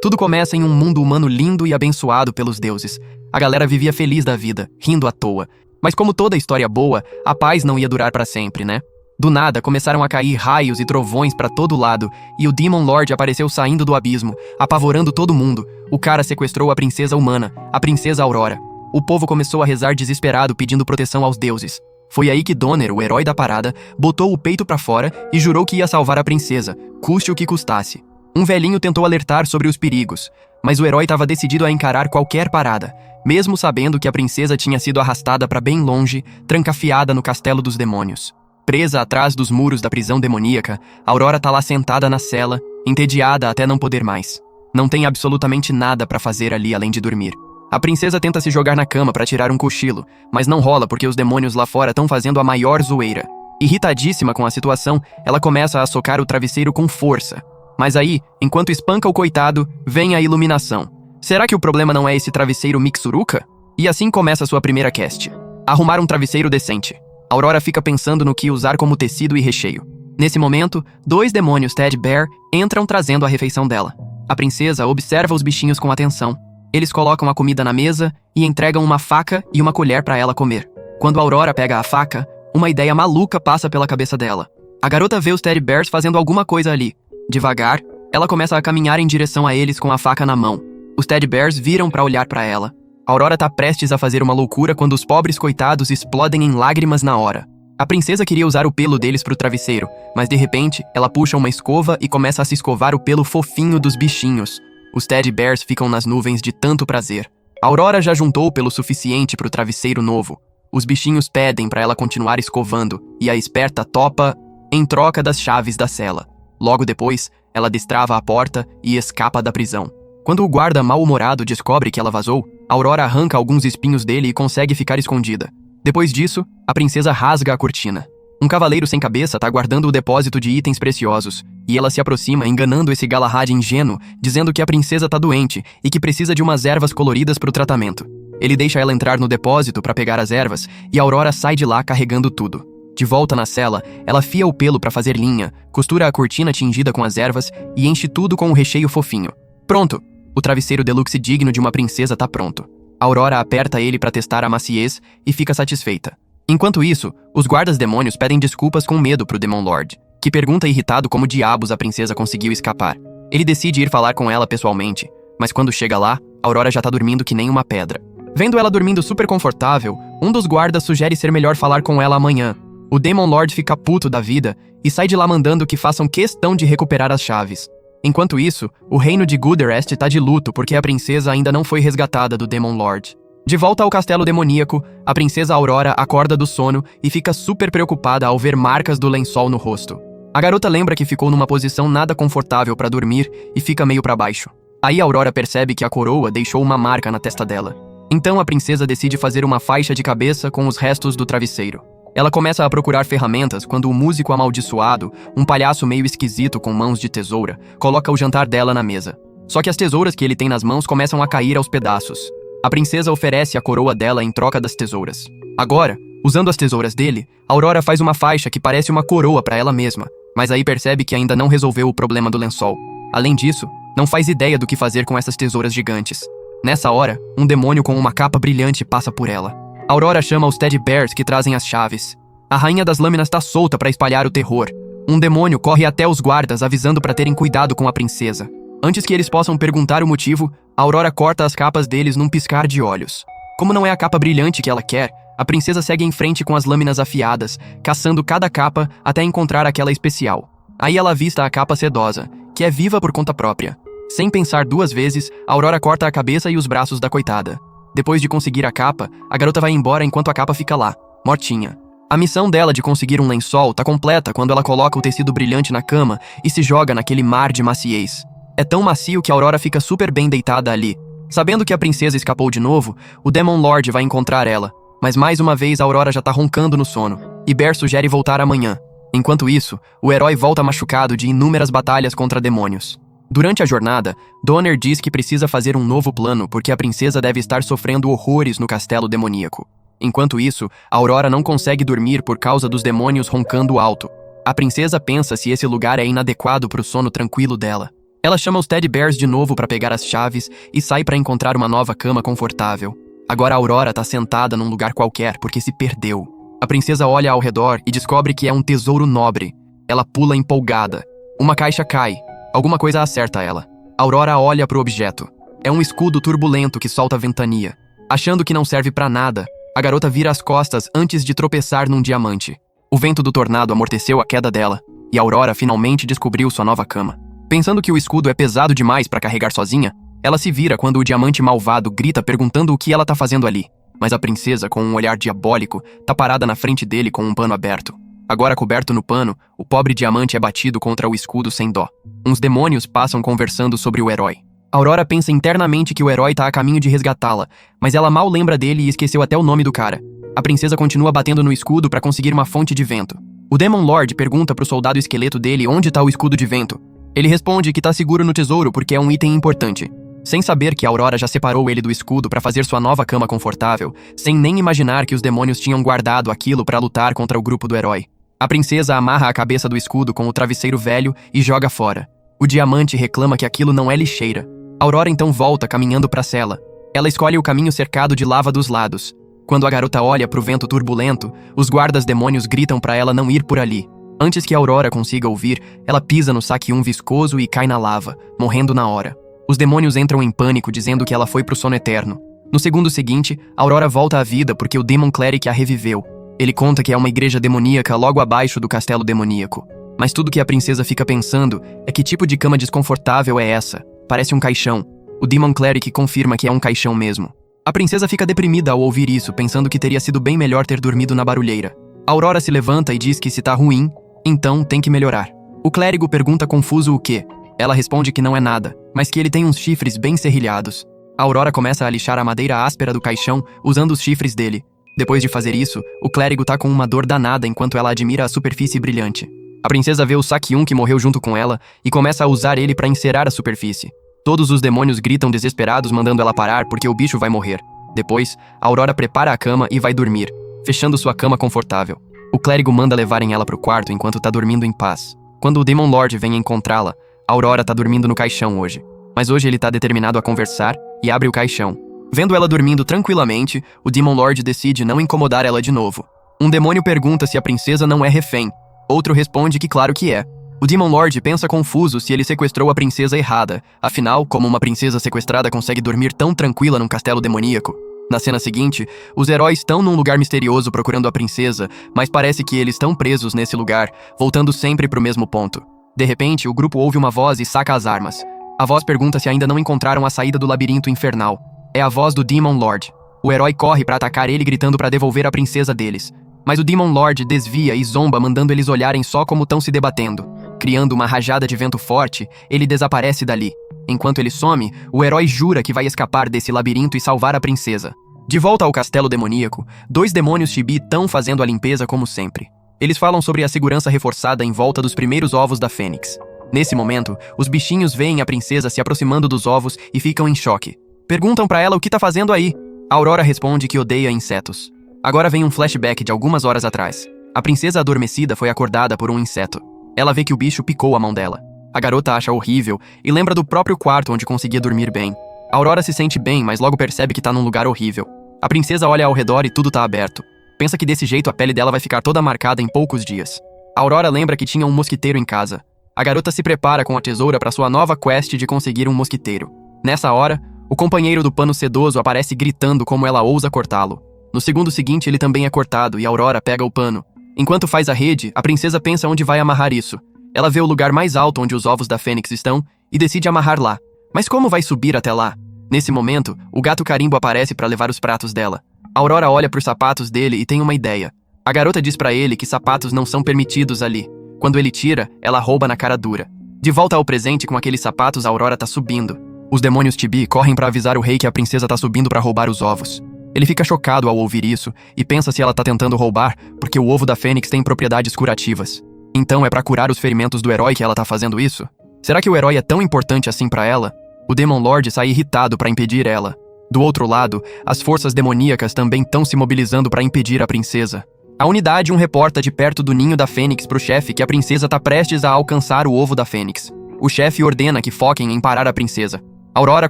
Tudo começa em um mundo humano lindo e abençoado pelos deuses. A galera vivia feliz da vida, rindo à toa. Mas como toda história boa, a paz não ia durar pra sempre, né? Do nada, começaram a cair raios e trovões pra todo lado, e o Demon Lord apareceu saindo do abismo, apavorando todo mundo. O cara sequestrou a princesa humana, a princesa Aurora. O povo começou a rezar desesperado pedindo proteção aos deuses. Foi aí que Donner, o herói da parada, botou o peito pra fora e jurou que ia salvar a princesa, custe o que custasse. Um velhinho tentou alertar sobre os perigos, mas o herói estava decidido a encarar qualquer parada, mesmo sabendo que a princesa tinha sido arrastada para bem longe, trancafiada no castelo dos demônios. Presa atrás dos muros da prisão demoníaca, Aurora tá lá sentada na cela, entediada até não poder mais. Não tem absolutamente nada para fazer ali além de dormir. A princesa tenta se jogar na cama para tirar um cochilo, mas não rola porque os demônios lá fora estão fazendo a maior zoeira. Irritadíssima com a situação, ela começa a socar o travesseiro com força. Mas aí, enquanto espanca o coitado, vem a iluminação. Será que o problema não é esse travesseiro Mixuruca? E assim começa sua primeira cast. Arrumar um travesseiro decente. Aurora fica pensando no que usar como tecido e recheio. Nesse momento, 2 demônios Teddy Bear entram trazendo a refeição dela. A princesa observa os bichinhos com atenção. Eles colocam a comida na mesa e entregam uma faca e uma colher para ela comer. Quando Aurora pega a faca, uma ideia maluca passa pela cabeça dela. A garota vê os Teddy Bears fazendo alguma coisa ali. Devagar, ela começa a caminhar em direção a eles com a faca na mão. Os Teddy Bears viram para olhar para ela. Aurora tá prestes a fazer uma loucura quando os pobres coitados explodem em lágrimas na hora. A princesa queria usar o pelo deles pro travesseiro, mas de repente, ela puxa uma escova e começa a se escovar o pelo fofinho dos bichinhos. Os Teddy Bears ficam nas nuvens de tanto prazer. Aurora já juntou pelo suficiente pro travesseiro novo. Os bichinhos pedem para ela continuar escovando, e a esperta topa em troca das chaves da cela. Logo depois, ela destrava a porta e escapa da prisão. Quando o guarda mal-humorado descobre que ela vazou, Aurora arranca alguns espinhos dele e consegue ficar escondida. Depois disso, a princesa rasga a cortina. Um cavaleiro sem cabeça tá guardando o depósito de itens preciosos, e ela se aproxima enganando esse Galahad ingênuo, dizendo que a princesa tá doente e que precisa de umas ervas coloridas pro tratamento. Ele deixa ela entrar no depósito para pegar as ervas, e Aurora sai de lá carregando tudo. De volta na cela, ela fia o pelo para fazer linha, costura a cortina tingida com as ervas e enche tudo com um recheio fofinho. Pronto! O travesseiro deluxe digno de uma princesa tá pronto. Aurora aperta ele para testar a maciez e fica satisfeita. Enquanto isso, os guardas demônios pedem desculpas com medo pro Demon Lord, que pergunta irritado como diabos a princesa conseguiu escapar. Ele decide ir falar com ela pessoalmente, mas quando chega lá, Aurora já tá dormindo que nem uma pedra. Vendo ela dormindo super confortável, um dos guardas sugere ser melhor falar com ela amanhã. O Demon Lord fica puto da vida e sai de lá mandando que façam questão de recuperar as chaves. Enquanto isso, o reino de Goodrest tá de luto porque a princesa ainda não foi resgatada do Demon Lord. De volta ao castelo demoníaco, a princesa Aurora acorda do sono e fica super preocupada ao ver marcas do lençol no rosto. A garota lembra que ficou numa posição nada confortável para dormir e fica meio para baixo. Aí Aurora percebe que a coroa deixou uma marca na testa dela. Então a princesa decide fazer uma faixa de cabeça com os restos do travesseiro. Ela começa a procurar ferramentas quando o músico amaldiçoado, um palhaço meio esquisito com mãos de tesoura, coloca o jantar dela na mesa. Só que as tesouras que ele tem nas mãos começam a cair aos pedaços. A princesa oferece a coroa dela em troca das tesouras. Agora, usando as tesouras dele, Aurora faz uma faixa que parece uma coroa para ela mesma, mas aí percebe que ainda não resolveu o problema do lençol. Além disso, não faz ideia do que fazer com essas tesouras gigantes. Nessa hora, um demônio com uma capa brilhante passa por ela. Aurora chama os Teddy Bears que trazem as chaves. A rainha das lâminas tá solta para espalhar o terror. Um demônio corre até os guardas avisando para terem cuidado com a princesa. Antes que eles possam perguntar o motivo, Aurora corta as capas deles num piscar de olhos. Como não é a capa brilhante que ela quer, a princesa segue em frente com as lâminas afiadas, caçando cada capa até encontrar aquela especial. Aí ela avista a capa sedosa, que é viva por conta própria. Sem pensar 2 vezes, Aurora corta a cabeça e os braços da coitada. Depois de conseguir a capa, a garota vai embora enquanto a capa fica lá, mortinha. A missão dela de conseguir um lençol tá completa quando ela coloca o tecido brilhante na cama e se joga naquele mar de maciez. É tão macio que Aurora fica super bem deitada ali. Sabendo que a princesa escapou de novo, o Demon Lord vai encontrar ela. Mas mais uma vez Aurora já tá roncando no sono, e Bear sugere voltar amanhã. Enquanto isso, o herói volta machucado de inúmeras batalhas contra demônios. Durante a jornada, Donner diz que precisa fazer um novo plano porque a princesa deve estar sofrendo horrores no castelo demoníaco. Enquanto isso, Aurora não consegue dormir por causa dos demônios roncando alto. A princesa pensa se esse lugar é inadequado para o sono tranquilo dela. Ela chama os Teddy Bears de novo para pegar as chaves e sai para encontrar uma nova cama confortável. Agora a Aurora tá sentada num lugar qualquer porque se perdeu. A princesa olha ao redor e descobre que é um tesouro nobre. Ela pula empolgada. Uma caixa cai. Alguma coisa acerta ela. Aurora olha pro objeto. É um escudo turbulento que solta ventania. Achando que não serve pra nada, a garota vira as costas antes de tropeçar num diamante. O vento do tornado amorteceu a queda dela, e Aurora finalmente descobriu sua nova cama. Pensando que o escudo é pesado demais pra carregar sozinha, ela se vira quando o diamante malvado grita perguntando o que ela tá fazendo ali. Mas a princesa, com um olhar diabólico, tá parada na frente dele com um pano aberto. Agora coberto no pano, o pobre diamante é batido contra o escudo sem dó. Uns demônios passam conversando sobre o herói. Aurora pensa internamente que o herói tá a caminho de resgatá-la, mas ela mal lembra dele e esqueceu até o nome do cara. A princesa continua batendo no escudo para conseguir uma fonte de vento. O Demon Lord pergunta pro soldado esqueleto dele onde tá o escudo de vento. Ele responde que tá seguro no tesouro porque é um item importante. Sem saber que a Aurora já separou ele do escudo para fazer sua nova cama confortável, sem nem imaginar que os demônios tinham guardado aquilo para lutar contra o grupo do herói. A princesa amarra a cabeça do escudo com o travesseiro velho e joga fora. O diamante reclama que aquilo não é lixeira. Aurora então volta caminhando para a cela. Ela escolhe o caminho cercado de lava dos lados. Quando a garota olha pro vento turbulento, os guardas demônios gritam para ela não ir por ali. Antes que Aurora consiga ouvir, ela pisa no saque viscoso e cai na lava, morrendo na hora. Os demônios entram em pânico dizendo que ela foi pro sono eterno. No segundo seguinte, Aurora volta à vida porque o Demon Cleric a reviveu. Ele conta que é uma igreja demoníaca logo abaixo do castelo demoníaco. Mas tudo que a princesa fica pensando é que tipo de cama desconfortável é essa. Parece um caixão. O Demon Cleric confirma que é um caixão mesmo. A princesa fica deprimida ao ouvir isso, pensando que teria sido bem melhor ter dormido na barulheira. Aurora se levanta e diz que se tá ruim, então tem que melhorar. O clérigo pergunta confuso o quê. Ela responde que não é nada, mas que ele tem uns chifres bem serrilhados. A Aurora começa a lixar a madeira áspera do caixão usando os chifres dele. Depois de fazer isso, o clérigo tá com uma dor danada enquanto ela admira a superfície brilhante. A princesa vê o Sakyun que morreu junto com ela e começa a usar ele para encerar a superfície. Todos os demônios gritam desesperados mandando ela parar porque o bicho vai morrer. Depois, a Aurora prepara a cama e vai dormir, fechando sua cama confortável. O clérigo manda levarem ela pro quarto enquanto tá dormindo em paz. Quando o Demon Lord vem encontrá-la, a Aurora tá dormindo no caixão hoje. Mas hoje ele tá determinado a conversar e abre o caixão. Vendo ela dormindo tranquilamente, o Demon Lord decide não incomodar ela de novo. Um demônio pergunta se a princesa não é refém. Outro responde que claro que é. O Demon Lord pensa confuso se ele sequestrou a princesa errada. Afinal, como uma princesa sequestrada consegue dormir tão tranquila num castelo demoníaco? Na cena seguinte, os heróis estão num lugar misterioso procurando a princesa, mas parece que eles estão presos nesse lugar, voltando sempre pro mesmo ponto. De repente, o grupo ouve uma voz e saca as armas. A voz pergunta se ainda não encontraram a saída do labirinto infernal. É a voz do Demon Lord. O herói corre pra atacar ele gritando pra devolver a princesa deles. Mas o Demon Lord desvia e zomba mandando eles olharem só como estão se debatendo. Criando uma rajada de vento forte, ele desaparece dali. Enquanto ele some, o herói jura que vai escapar desse labirinto e salvar a princesa. De volta ao castelo demoníaco, dois demônios chibi estão fazendo a limpeza como sempre. Eles falam sobre a segurança reforçada em volta dos primeiros ovos da Fênix. Nesse momento, os bichinhos veem a princesa se aproximando dos ovos e ficam em choque. Perguntam pra ela o que tá fazendo aí. A Aurora responde que odeia insetos. Agora vem um flashback de algumas horas atrás. A princesa adormecida foi acordada por um inseto. Ela vê que o bicho picou a mão dela. A garota acha horrível e lembra do próprio quarto onde conseguia dormir bem. A Aurora se sente bem, mas logo percebe que tá num lugar horrível. A princesa olha ao redor e tudo tá aberto. Pensa que desse jeito a pele dela vai ficar toda marcada em poucos dias. A Aurora lembra que tinha um mosquiteiro em casa. A garota se prepara com a tesoura para sua nova quest de conseguir um mosquiteiro. Nessa hora, o companheiro do pano sedoso aparece gritando como ela ousa cortá-lo. No segundo seguinte, ele também é cortado e a Aurora pega o pano. Enquanto faz a rede, a princesa pensa onde vai amarrar isso. Ela vê o lugar mais alto onde os ovos da Fênix estão e decide amarrar lá. Mas como vai subir até lá? Nesse momento, o gato carimbo aparece para levar os pratos dela. A Aurora olha pros sapatos dele e tem uma ideia. A garota diz pra ele que sapatos não são permitidos ali. Quando ele tira, ela rouba na cara dura. De volta ao presente com aqueles sapatos, a Aurora tá subindo. Os demônios Chibi correm pra avisar o rei que a princesa tá subindo pra roubar os ovos. Ele fica chocado ao ouvir isso e pensa se ela tá tentando roubar porque o ovo da Fênix tem propriedades curativas. Então é pra curar os ferimentos do herói que ela tá fazendo isso? Será que o herói é tão importante assim pra ela? O Demon Lord sai irritado pra impedir ela. Do outro lado, as forças demoníacas também estão se mobilizando pra impedir a princesa. A unidade reporta de perto do ninho da Fênix pro chefe que a princesa tá prestes a alcançar o ovo da Fênix. O chefe ordena que foquem em parar a princesa. Aurora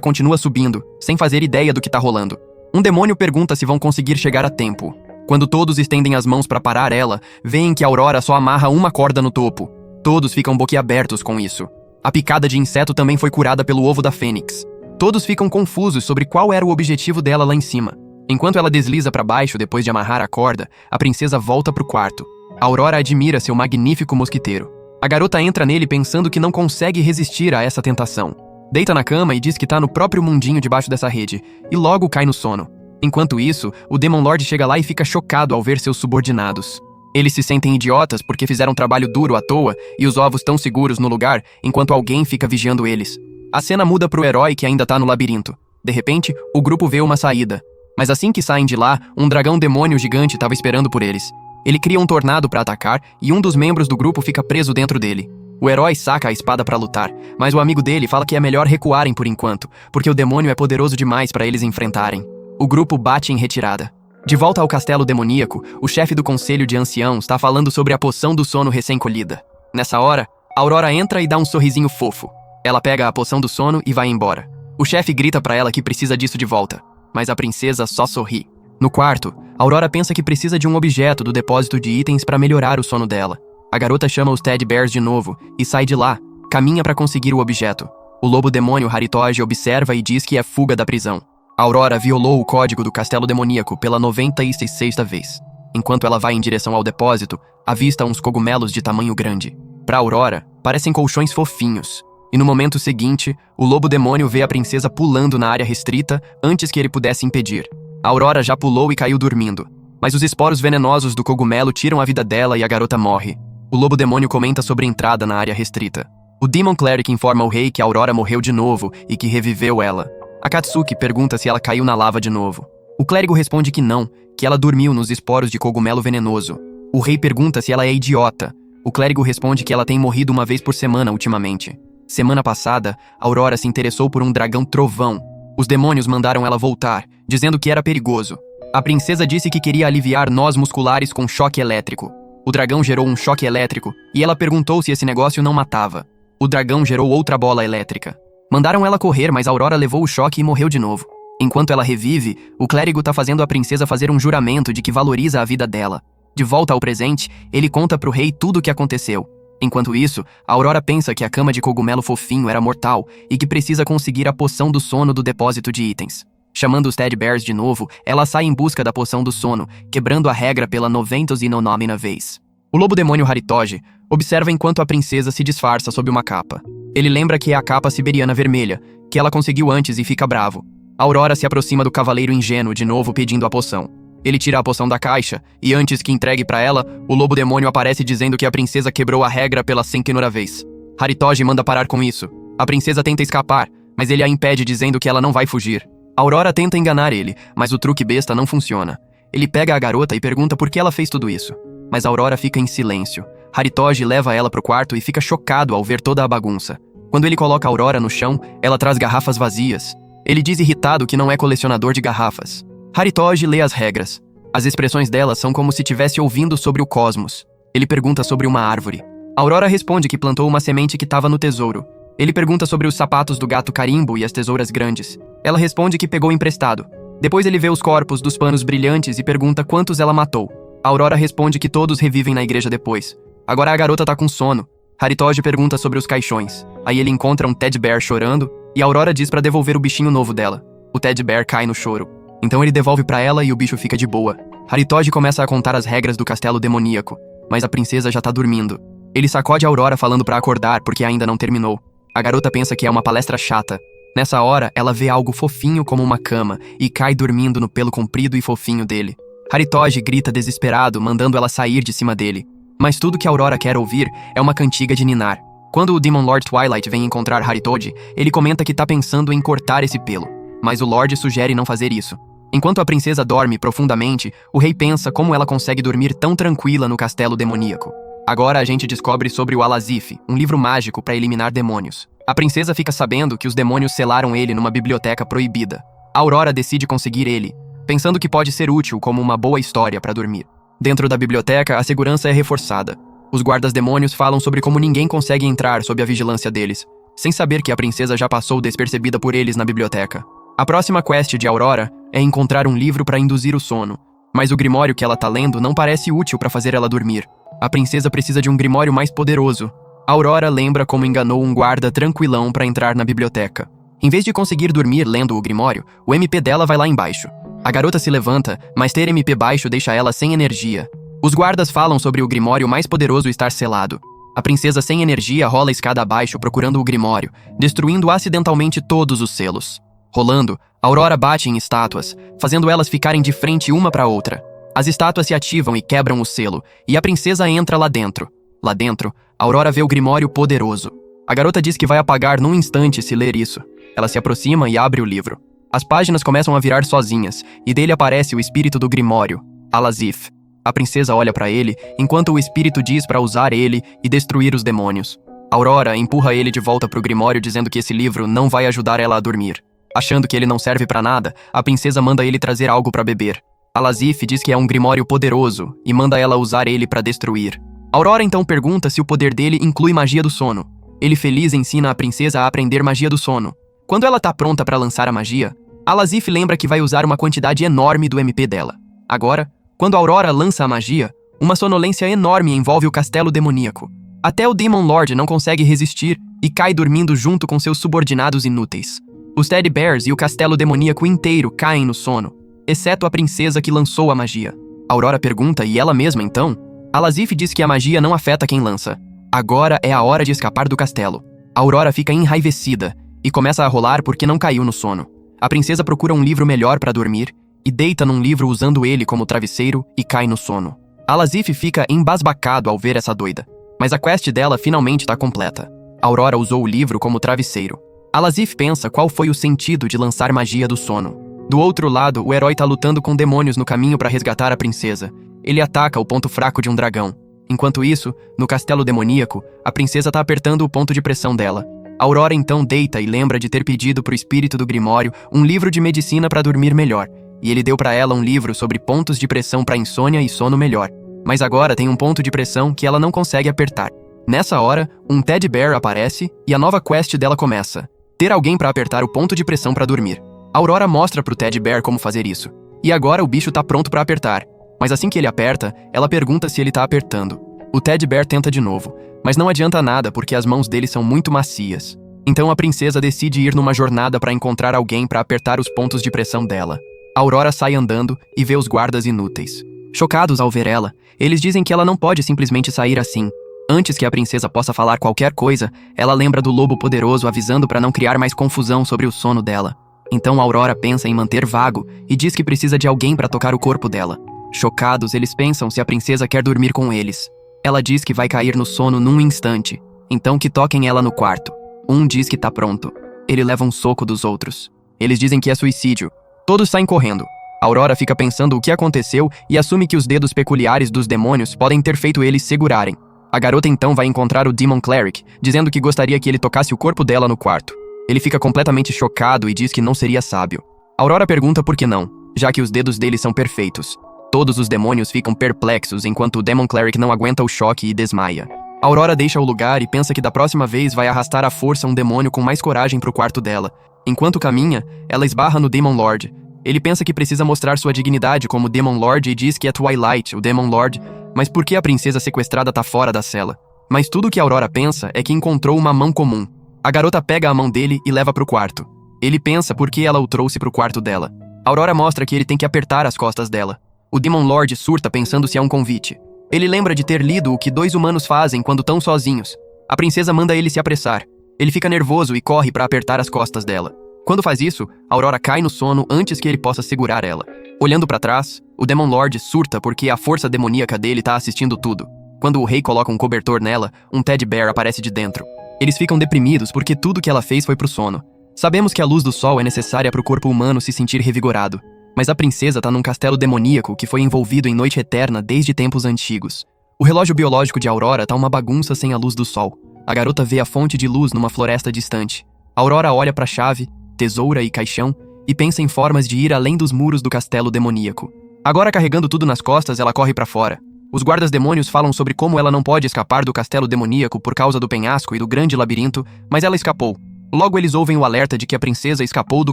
continua subindo, sem fazer ideia do que tá rolando. Um demônio pergunta se vão conseguir chegar a tempo. Quando todos estendem as mãos para parar ela, veem que Aurora só amarra uma corda no topo. Todos ficam boquiabertos com isso. A picada de inseto também foi curada pelo ovo da fênix. Todos ficam confusos sobre qual era o objetivo dela lá em cima. Enquanto ela desliza para baixo depois de amarrar a corda, a princesa volta pro quarto. Aurora admira seu magnífico mosquiteiro. A garota entra nele pensando que não consegue resistir a essa tentação. Deita na cama e diz que tá no próprio mundinho debaixo dessa rede, e logo cai no sono. Enquanto isso, o Demon Lord chega lá e fica chocado ao ver seus subordinados. Eles se sentem idiotas porque fizeram trabalho duro à toa e os ovos tão seguros no lugar enquanto alguém fica vigiando eles. A cena muda pro herói que ainda tá no labirinto. De repente, o grupo vê uma saída. Mas assim que saem de lá, um dragão demônio gigante estava esperando por eles. Ele cria um tornado para atacar e um dos membros do grupo fica preso dentro dele. O herói saca a espada para lutar, mas o amigo dele fala que é melhor recuarem por enquanto, porque o demônio é poderoso demais para eles enfrentarem. O grupo bate em retirada. De volta ao castelo demoníaco, o chefe do conselho de anciãos está falando sobre a poção do sono recém-colhida. Nessa hora, Aurora entra e dá um sorrisinho fofo. Ela pega a poção do sono e vai embora. O chefe grita pra ela que precisa disso de volta, mas a princesa só sorri. No quarto, Aurora pensa que precisa de um objeto do depósito de itens para melhorar o sono dela. A garota chama os Teddy Bears de novo e sai de lá, caminha para conseguir o objeto. O lobo demônio Haritoji observa e diz que é fuga da prisão. Aurora violou o código do castelo demoníaco pela 96ª vez. Enquanto ela vai em direção ao depósito, avista uns cogumelos de tamanho grande. Pra Aurora, parecem colchões fofinhos. E no momento seguinte, o lobo demônio vê a princesa pulando na área restrita antes que ele pudesse impedir. A Aurora já pulou e caiu dormindo. Mas os esporos venenosos do cogumelo tiram a vida dela e a garota morre. O lobo demônio comenta sobre a entrada na área restrita. O Demon Cleric informa ao rei que a Aurora morreu de novo e que reviveu ela. Akatsuki pergunta se ela caiu na lava de novo. O clérigo responde que não, que ela dormiu nos esporos de cogumelo venenoso. O rei pergunta se ela é idiota. O clérigo responde que ela tem morrido uma vez por semana ultimamente. Semana passada, Aurora se interessou por um dragão trovão. Os demônios mandaram ela voltar, dizendo que era perigoso. A princesa disse que queria aliviar nós musculares com choque elétrico. O dragão gerou um choque elétrico e ela perguntou se esse negócio não matava. O dragão gerou outra bola elétrica. Mandaram ela correr, mas Aurora levou o choque e morreu de novo. Enquanto ela revive, o clérigo tá fazendo a princesa fazer um juramento de que valoriza a vida dela. De volta ao presente, ele conta pro rei tudo o que aconteceu. Enquanto isso, a Aurora pensa que a cama de cogumelo fofinho era mortal e que precisa conseguir a poção do sono do depósito de itens. Chamando os Teddy Bears de novo, ela sai em busca da poção do sono, quebrando a regra pela 99ª vez. O lobo demônio Haritoji observa enquanto a princesa se disfarça sob uma capa. Ele lembra que é a capa siberiana vermelha, que ela conseguiu antes e fica bravo. A Aurora se aproxima do cavaleiro ingênuo de novo pedindo a poção. Ele tira a poção da caixa, e antes que entregue pra ela, o lobo demônio aparece dizendo que a princesa quebrou a regra pela 100ª vez. Haritoji manda parar com isso. A princesa tenta escapar, mas ele a impede dizendo que ela não vai fugir. A Aurora tenta enganar ele, mas o truque besta não funciona. Ele pega a garota e pergunta por que ela fez tudo isso. Mas a Aurora fica em silêncio. Haritoji leva ela pro quarto e fica chocado ao ver toda a bagunça. Quando ele coloca a Aurora no chão, ela traz garrafas vazias. Ele diz irritado que não é colecionador de garrafas. Haritoji lê as regras. As expressões dela são como se estivesse ouvindo sobre o cosmos. Ele pergunta sobre uma árvore. A Aurora responde que plantou uma semente que estava no tesouro. Ele pergunta sobre os sapatos do gato carimbo e as tesouras grandes. Ela responde que pegou emprestado. Depois ele vê os corpos dos panos brilhantes e pergunta quantos ela matou. A Aurora responde que todos revivem na igreja depois. Agora a garota tá com sono. Haritoji pergunta sobre os caixões. Aí ele encontra um Teddy Bear chorando e a Aurora diz pra devolver o bichinho novo dela. O Teddy Bear cai no choro. Então ele devolve pra ela e o bicho fica de boa. Haritoji começa a contar as regras do castelo demoníaco, mas a princesa já tá dormindo. Ele sacode a Aurora falando pra acordar porque ainda não terminou. A garota pensa que é uma palestra chata. Nessa hora, ela vê algo fofinho como uma cama e cai dormindo no pelo comprido e fofinho dele. Haritoji grita desesperado, mandando ela sair de cima dele. Mas tudo que a Aurora quer ouvir é uma cantiga de ninar. Quando o Demon Lord Twilight vem encontrar Haritoji, ele comenta que tá pensando em cortar esse pelo, mas o Lorde sugere não fazer isso. Enquanto a princesa dorme profundamente, o rei pensa como ela consegue dormir tão tranquila no castelo demoníaco. Agora a gente descobre sobre o Alazif, um livro mágico para eliminar demônios. A princesa fica sabendo que os demônios selaram ele numa biblioteca proibida. A Aurora decide conseguir ele, pensando que pode ser útil como uma boa história para dormir. Dentro da biblioteca, a segurança é reforçada. Os guardas demônios falam sobre como ninguém consegue entrar sob a vigilância deles. sem saber que a princesa já passou despercebida por eles na biblioteca. A próxima quest de Aurora é encontrar um livro para induzir o sono, mas o grimório que ela tá lendo não parece útil para fazer ela dormir. A princesa precisa de um grimório mais poderoso. Aurora lembra como enganou um guarda tranquilão para entrar na biblioteca. Em vez de conseguir dormir lendo o grimório, o MP dela vai lá embaixo. A garota se levanta, mas ter MP baixo deixa ela sem energia. Os guardas falam sobre o grimório mais poderoso estar selado. A princesa sem energia rola a escada abaixo procurando o grimório, destruindo acidentalmente todos os selos. Rolando, Aurora bate em estátuas, fazendo elas ficarem de frente uma para outra. As estátuas se ativam e quebram o selo, e a princesa entra lá dentro. Lá dentro, Aurora vê o grimório poderoso. A garota diz que vai apagar num instante se ler isso. Ela se aproxima e abre o livro. As páginas começam a virar sozinhas, e dele aparece o espírito do grimório, Alazif. A princesa olha para ele, enquanto o espírito diz para usar ele e destruir os demônios. Aurora empurra ele de volta pro grimório dizendo que esse livro não vai ajudar ela a dormir. Achando que ele não serve para nada, a princesa manda ele trazer algo para beber. Alazif diz que é um grimório poderoso e manda ela usar ele para destruir. Aurora então pergunta se o poder dele inclui magia do sono. Ele feliz ensina a princesa a aprender magia do sono. Quando ela tá pronta para lançar a magia, Alazif lembra que vai usar uma quantidade enorme do MP dela. Agora, quando Aurora lança a magia, uma sonolência enorme envolve o castelo demoníaco. Até o Demon Lord não consegue resistir e cai dormindo junto com seus subordinados inúteis. Os Teddy Bears e o castelo demoníaco inteiro caem no sono, exceto a princesa que lançou a magia. Aurora pergunta, e ela mesma então? Alazif diz que a magia não afeta quem lança. Agora é a hora de escapar do castelo. Aurora fica enraivecida e começa a rolar porque não caiu no sono. A princesa procura um livro melhor para dormir e deita num livro usando ele como travesseiro e cai no sono. Alazif fica embasbacado ao ver essa doida, mas a quest dela finalmente tá completa. Aurora usou o livro como travesseiro. Alazif pensa qual foi o sentido de lançar magia do sono. Do outro lado, o herói tá lutando com demônios no caminho para resgatar a princesa. Ele ataca o ponto fraco de um dragão. Enquanto isso, no castelo demoníaco, a princesa tá apertando o ponto de pressão dela. Aurora então deita e lembra de ter pedido pro espírito do grimório um livro de medicina para dormir melhor, e ele deu para ela um livro sobre pontos de pressão para insônia e sono melhor. Mas agora tem um ponto de pressão que ela não consegue apertar. Nessa hora, um Teddy Bear aparece e a nova quest dela começa. Ter alguém para apertar o ponto de pressão para dormir. Aurora mostra pro Teddy Bear como fazer isso. E agora o bicho tá pronto para apertar. Mas assim que ele aperta, ela pergunta se ele tá apertando. O Teddy Bear tenta de novo, mas não adianta nada porque as mãos dele são muito macias. Então a princesa decide ir numa jornada para encontrar alguém para apertar os pontos de pressão dela. Aurora sai andando e vê os guardas inúteis. Chocados ao ver ela, eles dizem que ela não pode simplesmente sair assim. Antes que a princesa possa falar qualquer coisa, ela lembra do lobo poderoso avisando para não criar mais confusão sobre o sono dela. Então Aurora pensa em manter vago e diz que precisa de alguém para tocar o corpo dela. Chocados, eles pensam se a princesa quer dormir com eles. Ela diz que vai cair no sono num instante, então que toquem ela no quarto. Um diz que tá pronto. Ele leva um soco dos outros. Eles dizem que é suicídio. Todos saem correndo. Aurora fica pensando o que aconteceu e assume que os dedos peculiares dos demônios podem ter feito eles segurarem. A garota então vai encontrar o Demon Cleric, dizendo que gostaria que ele tocasse o corpo dela no quarto. Ele fica completamente chocado e diz que não seria sábio. Aurora pergunta por que não, já que os dedos dele são perfeitos. Todos os demônios ficam perplexos enquanto o Demon Cleric não aguenta o choque e desmaia. Aurora deixa o lugar e pensa que da próxima vez vai arrastar à força um demônio com mais coragem pro quarto dela. Enquanto caminha, ela esbarra no Demon Lord. Ele pensa que precisa mostrar sua dignidade como Demon Lord e diz que é Twilight, o Demon Lord, mas por que a princesa sequestrada tá fora da cela? Mas tudo que Aurora pensa é que encontrou uma mão comum. A garota pega a mão dele e leva pro quarto. Ele pensa por que ela o trouxe pro quarto dela. Aurora mostra que ele tem que apertar as costas dela. O Demon Lord surta pensando se é um convite. Ele lembra de ter lido o que dois humanos fazem quando tão sozinhos. A princesa manda ele se apressar. Ele fica nervoso e corre para apertar as costas dela. Quando faz isso, Aurora cai no sono antes que ele possa segurar ela. Olhando para trás, o Demon Lord surta porque a força demoníaca dele tá assistindo tudo. Quando o rei coloca um cobertor nela, um Teddy Bear aparece de dentro. Eles ficam deprimidos porque tudo que ela fez foi pro sono. Sabemos que a luz do sol é necessária para o corpo humano se sentir revigorado. Mas a princesa tá num castelo demoníaco que foi envolvido em noite eterna desde tempos antigos. O relógio biológico de Aurora tá uma bagunça sem a luz do sol. A garota vê a fonte de luz numa floresta distante. Aurora olha pra chave, tesoura e caixão e pensa em formas de ir além dos muros do castelo demoníaco. Agora carregando tudo nas costas, ela corre pra fora. Os guardas demônios falam sobre como ela não pode escapar do castelo demoníaco por causa do penhasco e do grande labirinto, mas ela escapou. Logo eles ouvem o alerta de que a princesa escapou do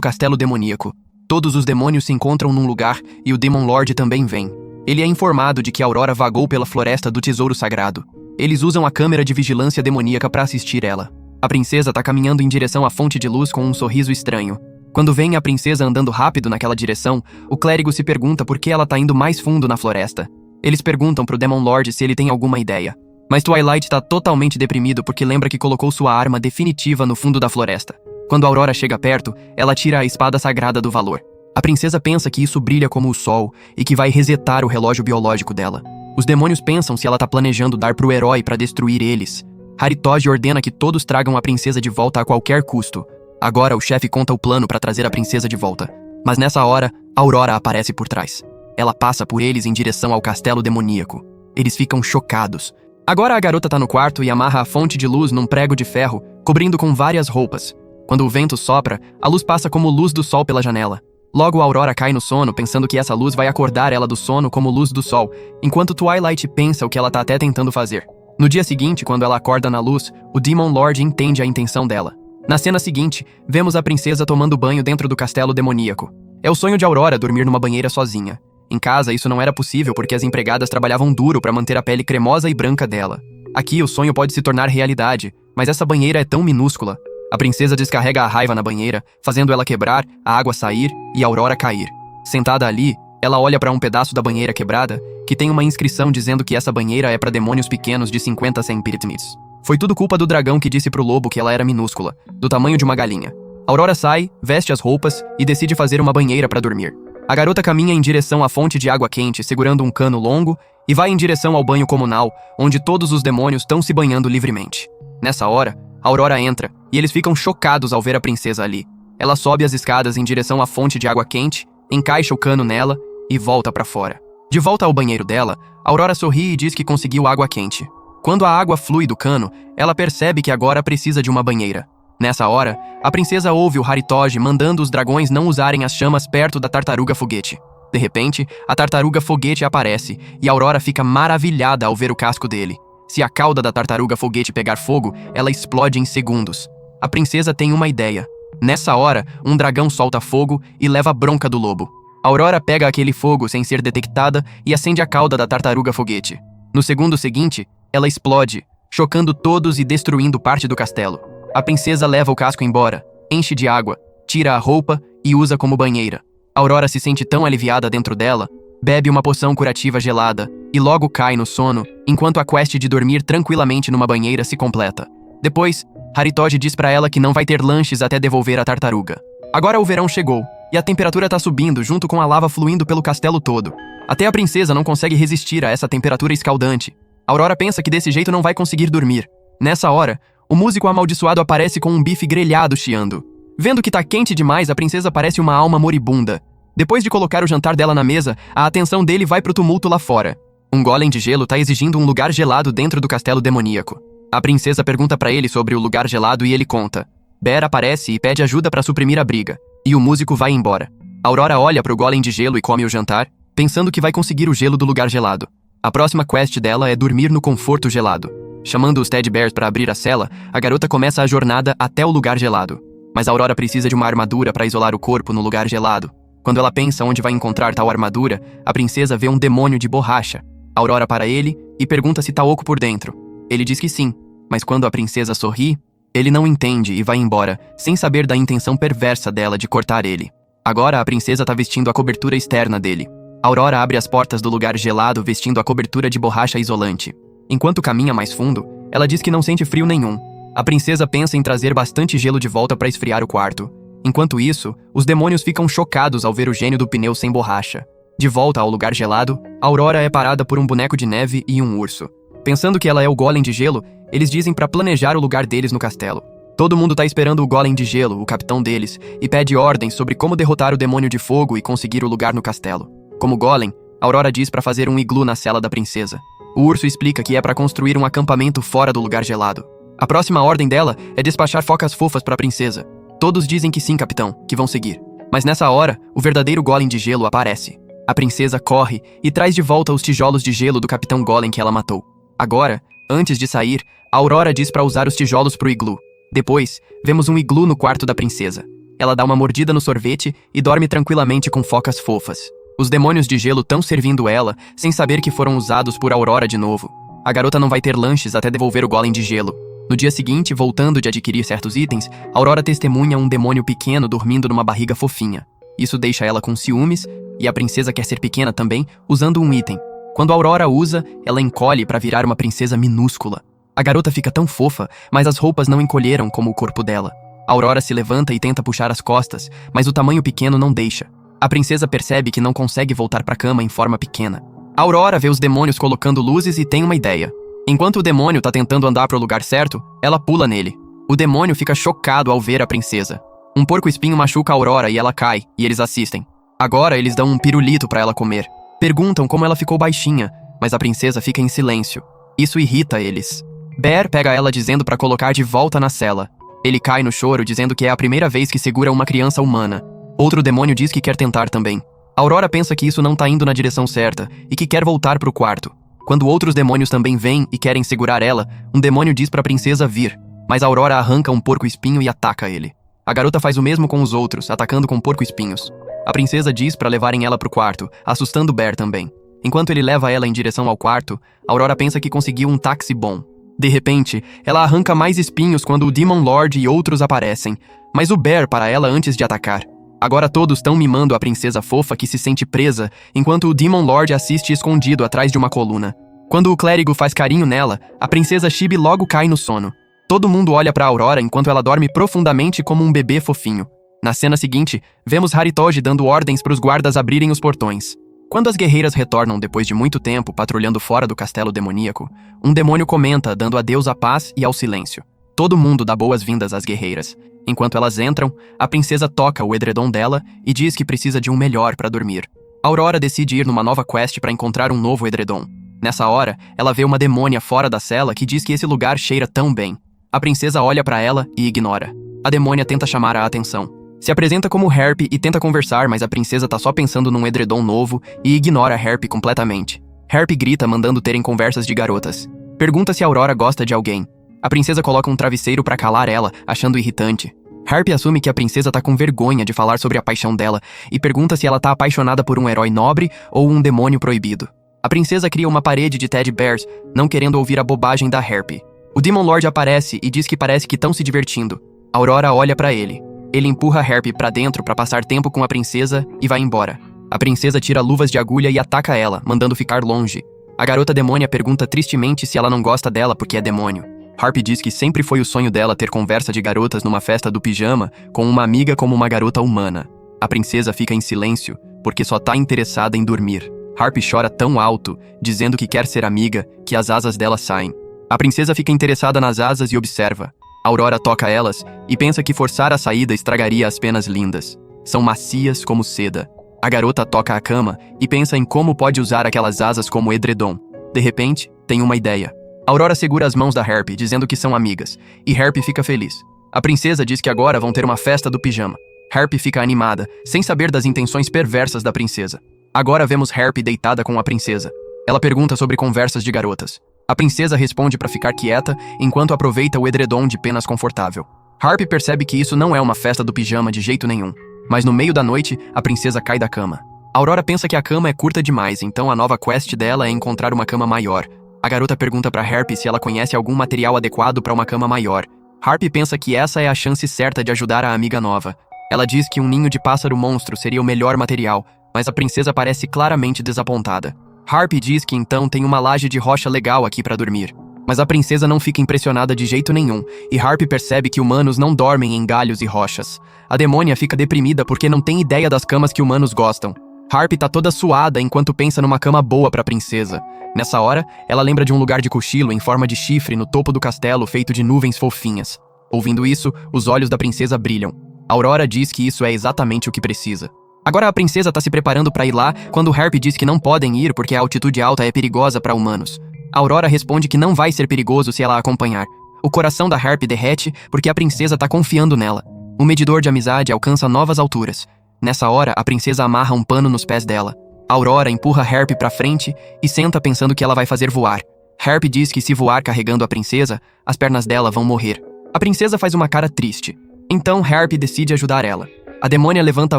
castelo demoníaco. Todos os demônios se encontram num lugar e o Demon Lord também vem. Ele é informado de que Aurora vagou pela floresta do tesouro sagrado. Eles usam a câmera de vigilância demoníaca para assistir ela. A princesa tá caminhando em direção à fonte de luz com um sorriso estranho. Quando vem a princesa andando rápido naquela direção, o clérigo se pergunta por que ela tá indo mais fundo na floresta. Eles perguntam pro Demon Lord se ele tem alguma ideia. Mas Twilight tá totalmente deprimido porque lembra que colocou sua arma definitiva no fundo da floresta. Quando Aurora chega perto, ela tira a espada sagrada do valor. A princesa pensa que isso brilha como o sol e que vai resetar o relógio biológico dela. Os demônios pensam se ela tá planejando dar pro herói pra destruir eles. Haritoji ordena que todos tragam a princesa de volta a qualquer custo. Agora o chefe conta o plano pra trazer a princesa de volta. Mas nessa hora, Aurora aparece por trás. Ela passa por eles em direção ao castelo demoníaco. Eles ficam chocados. Agora a garota tá no quarto e amarra a fonte de luz num prego de ferro, cobrindo com várias roupas. Quando o vento sopra, a luz passa como luz do sol pela janela. Logo a Aurora cai no sono, pensando que essa luz vai acordar ela do sono como luz do sol, enquanto Twilight pensa o que ela tá até tentando fazer. No dia seguinte, quando ela acorda na luz, o Demon Lord entende a intenção dela. Na cena seguinte, vemos a princesa tomando banho dentro do castelo demoníaco. É o sonho de Aurora dormir numa banheira sozinha. Em casa, isso não era possível porque as empregadas trabalhavam duro para manter a pele cremosa e branca dela. Aqui, o sonho pode se tornar realidade, mas essa banheira é tão minúscula. A princesa descarrega a raiva na banheira, fazendo ela quebrar, a água sair e a Aurora cair. Sentada ali, ela olha para um pedaço da banheira quebrada, que tem uma inscrição dizendo que essa banheira é para demônios pequenos de 50 a 100 piritmis. Foi tudo culpa do dragão que disse pro lobo que ela era minúscula, do tamanho de uma galinha. Aurora sai, veste as roupas e decide fazer uma banheira para dormir. A garota caminha em direção à fonte de água quente, segurando um cano longo, e vai em direção ao banho comunal, onde todos os demônios estão se banhando livremente. Nessa hora, Aurora entra, e eles ficam chocados ao ver a princesa ali. Ela sobe as escadas em direção à fonte de água quente, encaixa o cano nela e volta para fora. De volta ao banheiro dela, Aurora sorri e diz que conseguiu água quente. Quando a água flui do cano, ela percebe que agora precisa de uma banheira. Nessa hora, a princesa ouve o Haritoji mandando os dragões não usarem as chamas perto da tartaruga foguete. De repente, a tartaruga foguete aparece e Aurora fica maravilhada ao ver o casco dele. Se a cauda da tartaruga foguete pegar fogo, ela explode em segundos. A princesa tem uma ideia. Nessa hora, um dragão solta fogo e leva a bronca do lobo. Aurora pega aquele fogo sem ser detectada e acende a cauda da tartaruga foguete. No segundo seguinte, ela explode, chocando todos e destruindo parte do castelo. A princesa leva o casco embora, enche de água, tira a roupa e usa como banheira. Aurora se sente tão aliviada dentro dela, bebe uma poção curativa gelada e logo cai no sono, enquanto a quest de dormir tranquilamente numa banheira se completa. Depois, Haritoji diz pra ela que não vai ter lanches até devolver a tartaruga. Agora o verão chegou, e a temperatura tá subindo junto com a lava fluindo pelo castelo todo. Até a princesa não consegue resistir a essa temperatura escaldante. Aurora pensa que desse jeito não vai conseguir dormir. Nessa hora, o músico amaldiçoado aparece com um bife grelhado chiando. Vendo que tá quente demais, a princesa parece uma alma moribunda. Depois de colocar o jantar dela na mesa, a atenção dele vai pro tumulto lá fora. Um golem de gelo tá exigindo um lugar gelado dentro do castelo demoníaco. A princesa pergunta pra ele sobre o lugar gelado e ele conta. Bear aparece e pede ajuda pra suprimir a briga, e o músico vai embora. Aurora olha pro golem de gelo e come o jantar, pensando que vai conseguir o gelo do lugar gelado. A próxima quest dela é dormir no conforto gelado. Chamando os Teddy Bears para abrir a cela, a garota começa a jornada até o lugar gelado. Mas Aurora precisa de uma armadura para isolar o corpo no lugar gelado. Quando ela pensa onde vai encontrar tal armadura, a princesa vê um demônio de borracha. Aurora para ele e pergunta se tá oco por dentro. Ele diz que sim, mas quando a princesa sorri, ele não entende e vai embora, sem saber da intenção perversa dela de cortar ele. Agora a princesa tá vestindo a cobertura externa dele. Aurora abre as portas do lugar gelado vestindo a cobertura de borracha isolante. Enquanto caminha mais fundo, ela diz que não sente frio nenhum. A princesa pensa em trazer bastante gelo de volta para esfriar o quarto. Enquanto isso, os demônios ficam chocados ao ver o gênio do pneu sem borracha. De volta ao lugar gelado, Aurora é parada por um boneco de neve e um urso. Pensando que ela é o golem de gelo, eles dizem para planejar o lugar deles no castelo. Todo mundo tá esperando o golem de gelo, o capitão deles, e pede ordens sobre como derrotar o demônio de fogo e conseguir o lugar no castelo. Como golem, Aurora diz para fazer um iglu na cela da princesa. O urso explica que é para construir um acampamento fora do lugar gelado. A próxima ordem dela é despachar focas fofas para a princesa. Todos dizem que sim, capitão, que vão seguir. Mas nessa hora, o verdadeiro golem de gelo aparece. A princesa corre e traz de volta os tijolos de gelo do Capitão Golem que ela matou. Agora, antes de sair, a Aurora diz para usar os tijolos pro iglu. Depois, vemos um iglu no quarto da princesa. Ela dá uma mordida no sorvete e dorme tranquilamente com focas fofas. Os demônios de gelo tão servindo ela, sem saber que foram usados por Aurora de novo. A garota não vai ter lanches até devolver o golem de gelo. No dia seguinte, voltando de adquirir certos itens, Aurora testemunha um demônio pequeno dormindo numa barriga fofinha. Isso deixa ela com ciúmes, e a princesa quer ser pequena também, usando um item. Quando a Aurora usa, ela encolhe para virar uma princesa minúscula. A garota fica tão fofa, mas as roupas não encolheram como o corpo dela. A Aurora se levanta e tenta puxar as costas, mas o tamanho pequeno não deixa. A princesa percebe que não consegue voltar para a cama em forma pequena. A Aurora vê os demônios colocando luzes e tem uma ideia. Enquanto o demônio tá tentando andar pro lugar certo, ela pula nele. O demônio fica chocado ao ver a princesa. Um porco-espinho machuca a Aurora e ela cai, e eles assistem. Agora eles dão um pirulito pra ela comer. Perguntam como ela ficou baixinha, mas a princesa fica em silêncio. Isso irrita eles. Bear pega ela dizendo pra colocar de volta na cela. Ele cai no choro dizendo que é a primeira vez que segura uma criança humana. Outro demônio diz que quer tentar também. Aurora pensa que isso não tá indo na direção certa e que quer voltar pro quarto. Quando outros demônios também vêm e querem segurar ela, um demônio diz pra princesa vir, mas Aurora arranca um porco-espinho e ataca ele. A garota faz o mesmo com os outros, atacando com porco-espinhos. A princesa diz pra levarem ela pro quarto, assustando Bear também. Enquanto ele leva ela em direção ao quarto, Aurora pensa que conseguiu um táxi bom. De repente, ela arranca mais espinhos quando o Demon Lord e outros aparecem, mas o Bear para ela antes de atacar. Agora todos estão mimando a princesa fofa que se sente presa, enquanto o Demon Lord assiste escondido atrás de uma coluna. Quando o clérigo faz carinho nela, a princesa Chibi logo cai no sono. Todo mundo olha pra Aurora enquanto ela dorme profundamente como um bebê fofinho. Na cena seguinte, vemos Haritoji dando ordens para os guardas abrirem os portões. Quando as guerreiras retornam depois de muito tempo patrulhando fora do castelo demoníaco, um demônio comenta dando adeus à paz e ao silêncio. Todo mundo dá boas-vindas às guerreiras. Enquanto elas entram, a princesa toca o edredom dela e diz que precisa de um melhor para dormir. Aurora decide ir numa nova quest para encontrar um novo edredom. Nessa hora, ela vê uma demônia fora da cela que diz que esse lugar cheira tão bem. A princesa olha para ela e ignora. A demônia tenta chamar a atenção. Se apresenta como Harpy e tenta conversar, mas a princesa tá só pensando num edredom novo e ignora Harpy completamente. Harpy grita mandando terem conversas de garotas. Pergunta se Aurora gosta de alguém. A princesa coloca um travesseiro pra calar ela, achando irritante. Harpy assume que a princesa tá com vergonha de falar sobre a paixão dela e pergunta se ela tá apaixonada por um herói nobre ou um demônio proibido. A princesa cria uma parede de teddy bears, não querendo ouvir a bobagem da Harpy. O Demon Lord aparece e diz que parece que estão se divertindo. Aurora olha pra ele. Ele empurra Harpy pra dentro pra passar tempo com a princesa e vai embora. A princesa tira luvas de agulha e ataca ela, mandando ficar longe. A garota demônia pergunta tristemente se ela não gosta dela porque é demônio. Harpy diz que sempre foi o sonho dela ter conversa de garotas numa festa do pijama com uma amiga como uma garota humana. A princesa fica em silêncio, porque só tá interessada em dormir. Harpy chora tão alto, dizendo que quer ser amiga, que as asas dela saem. A princesa fica interessada nas asas e observa. Aurora toca elas e pensa que forçar a saída estragaria as penas lindas. São macias como seda. A garota toca a cama e pensa em como pode usar aquelas asas como edredom. De repente, tem uma ideia. Aurora segura as mãos da Harpy, dizendo que são amigas, e Harpy fica feliz. A princesa diz que agora vão ter uma festa do pijama. Harpy fica animada, sem saber das intenções perversas da princesa. Agora vemos Harpy deitada com a princesa. Ela pergunta sobre conversas de garotas. A princesa responde para ficar quieta, enquanto aproveita o edredom de penas confortável. Harpy percebe que isso não é uma festa do pijama de jeito nenhum. Mas no meio da noite, a princesa cai da cama. Aurora pensa que a cama é curta demais, então a nova quest dela é encontrar uma cama maior. A garota pergunta pra Harpy se ela conhece algum material adequado para uma cama maior. Harpy pensa que essa é a chance certa de ajudar a amiga nova. Ela diz que um ninho de pássaro monstro seria o melhor material, mas a princesa parece claramente desapontada. Harpy diz que então tem uma laje de rocha legal aqui pra dormir. Mas a princesa não fica impressionada de jeito nenhum, e Harpy percebe que humanos não dormem em galhos e rochas. A demônia fica deprimida porque não tem ideia das camas que humanos gostam. Harpy tá toda suada enquanto pensa numa cama boa pra princesa. Nessa hora, ela lembra de um lugar de cochilo em forma de chifre no topo do castelo feito de nuvens fofinhas. Ouvindo isso, os olhos da princesa brilham. Aurora diz que isso é exatamente o que precisa. Agora a princesa tá se preparando pra ir lá quando Harpy diz que não podem ir porque a altitude alta é perigosa pra humanos. Aurora responde que não vai ser perigoso se ela a acompanhar. O coração da Harpy derrete porque a princesa tá confiando nela. O medidor de amizade alcança novas alturas. Nessa hora, a princesa amarra um pano nos pés dela. Aurora empurra Harp pra frente e senta pensando que ela vai fazer voar. Harp diz que se voar carregando a princesa, as pernas dela vão morrer. A princesa faz uma cara triste. Então Harp decide ajudar ela. A demônia levanta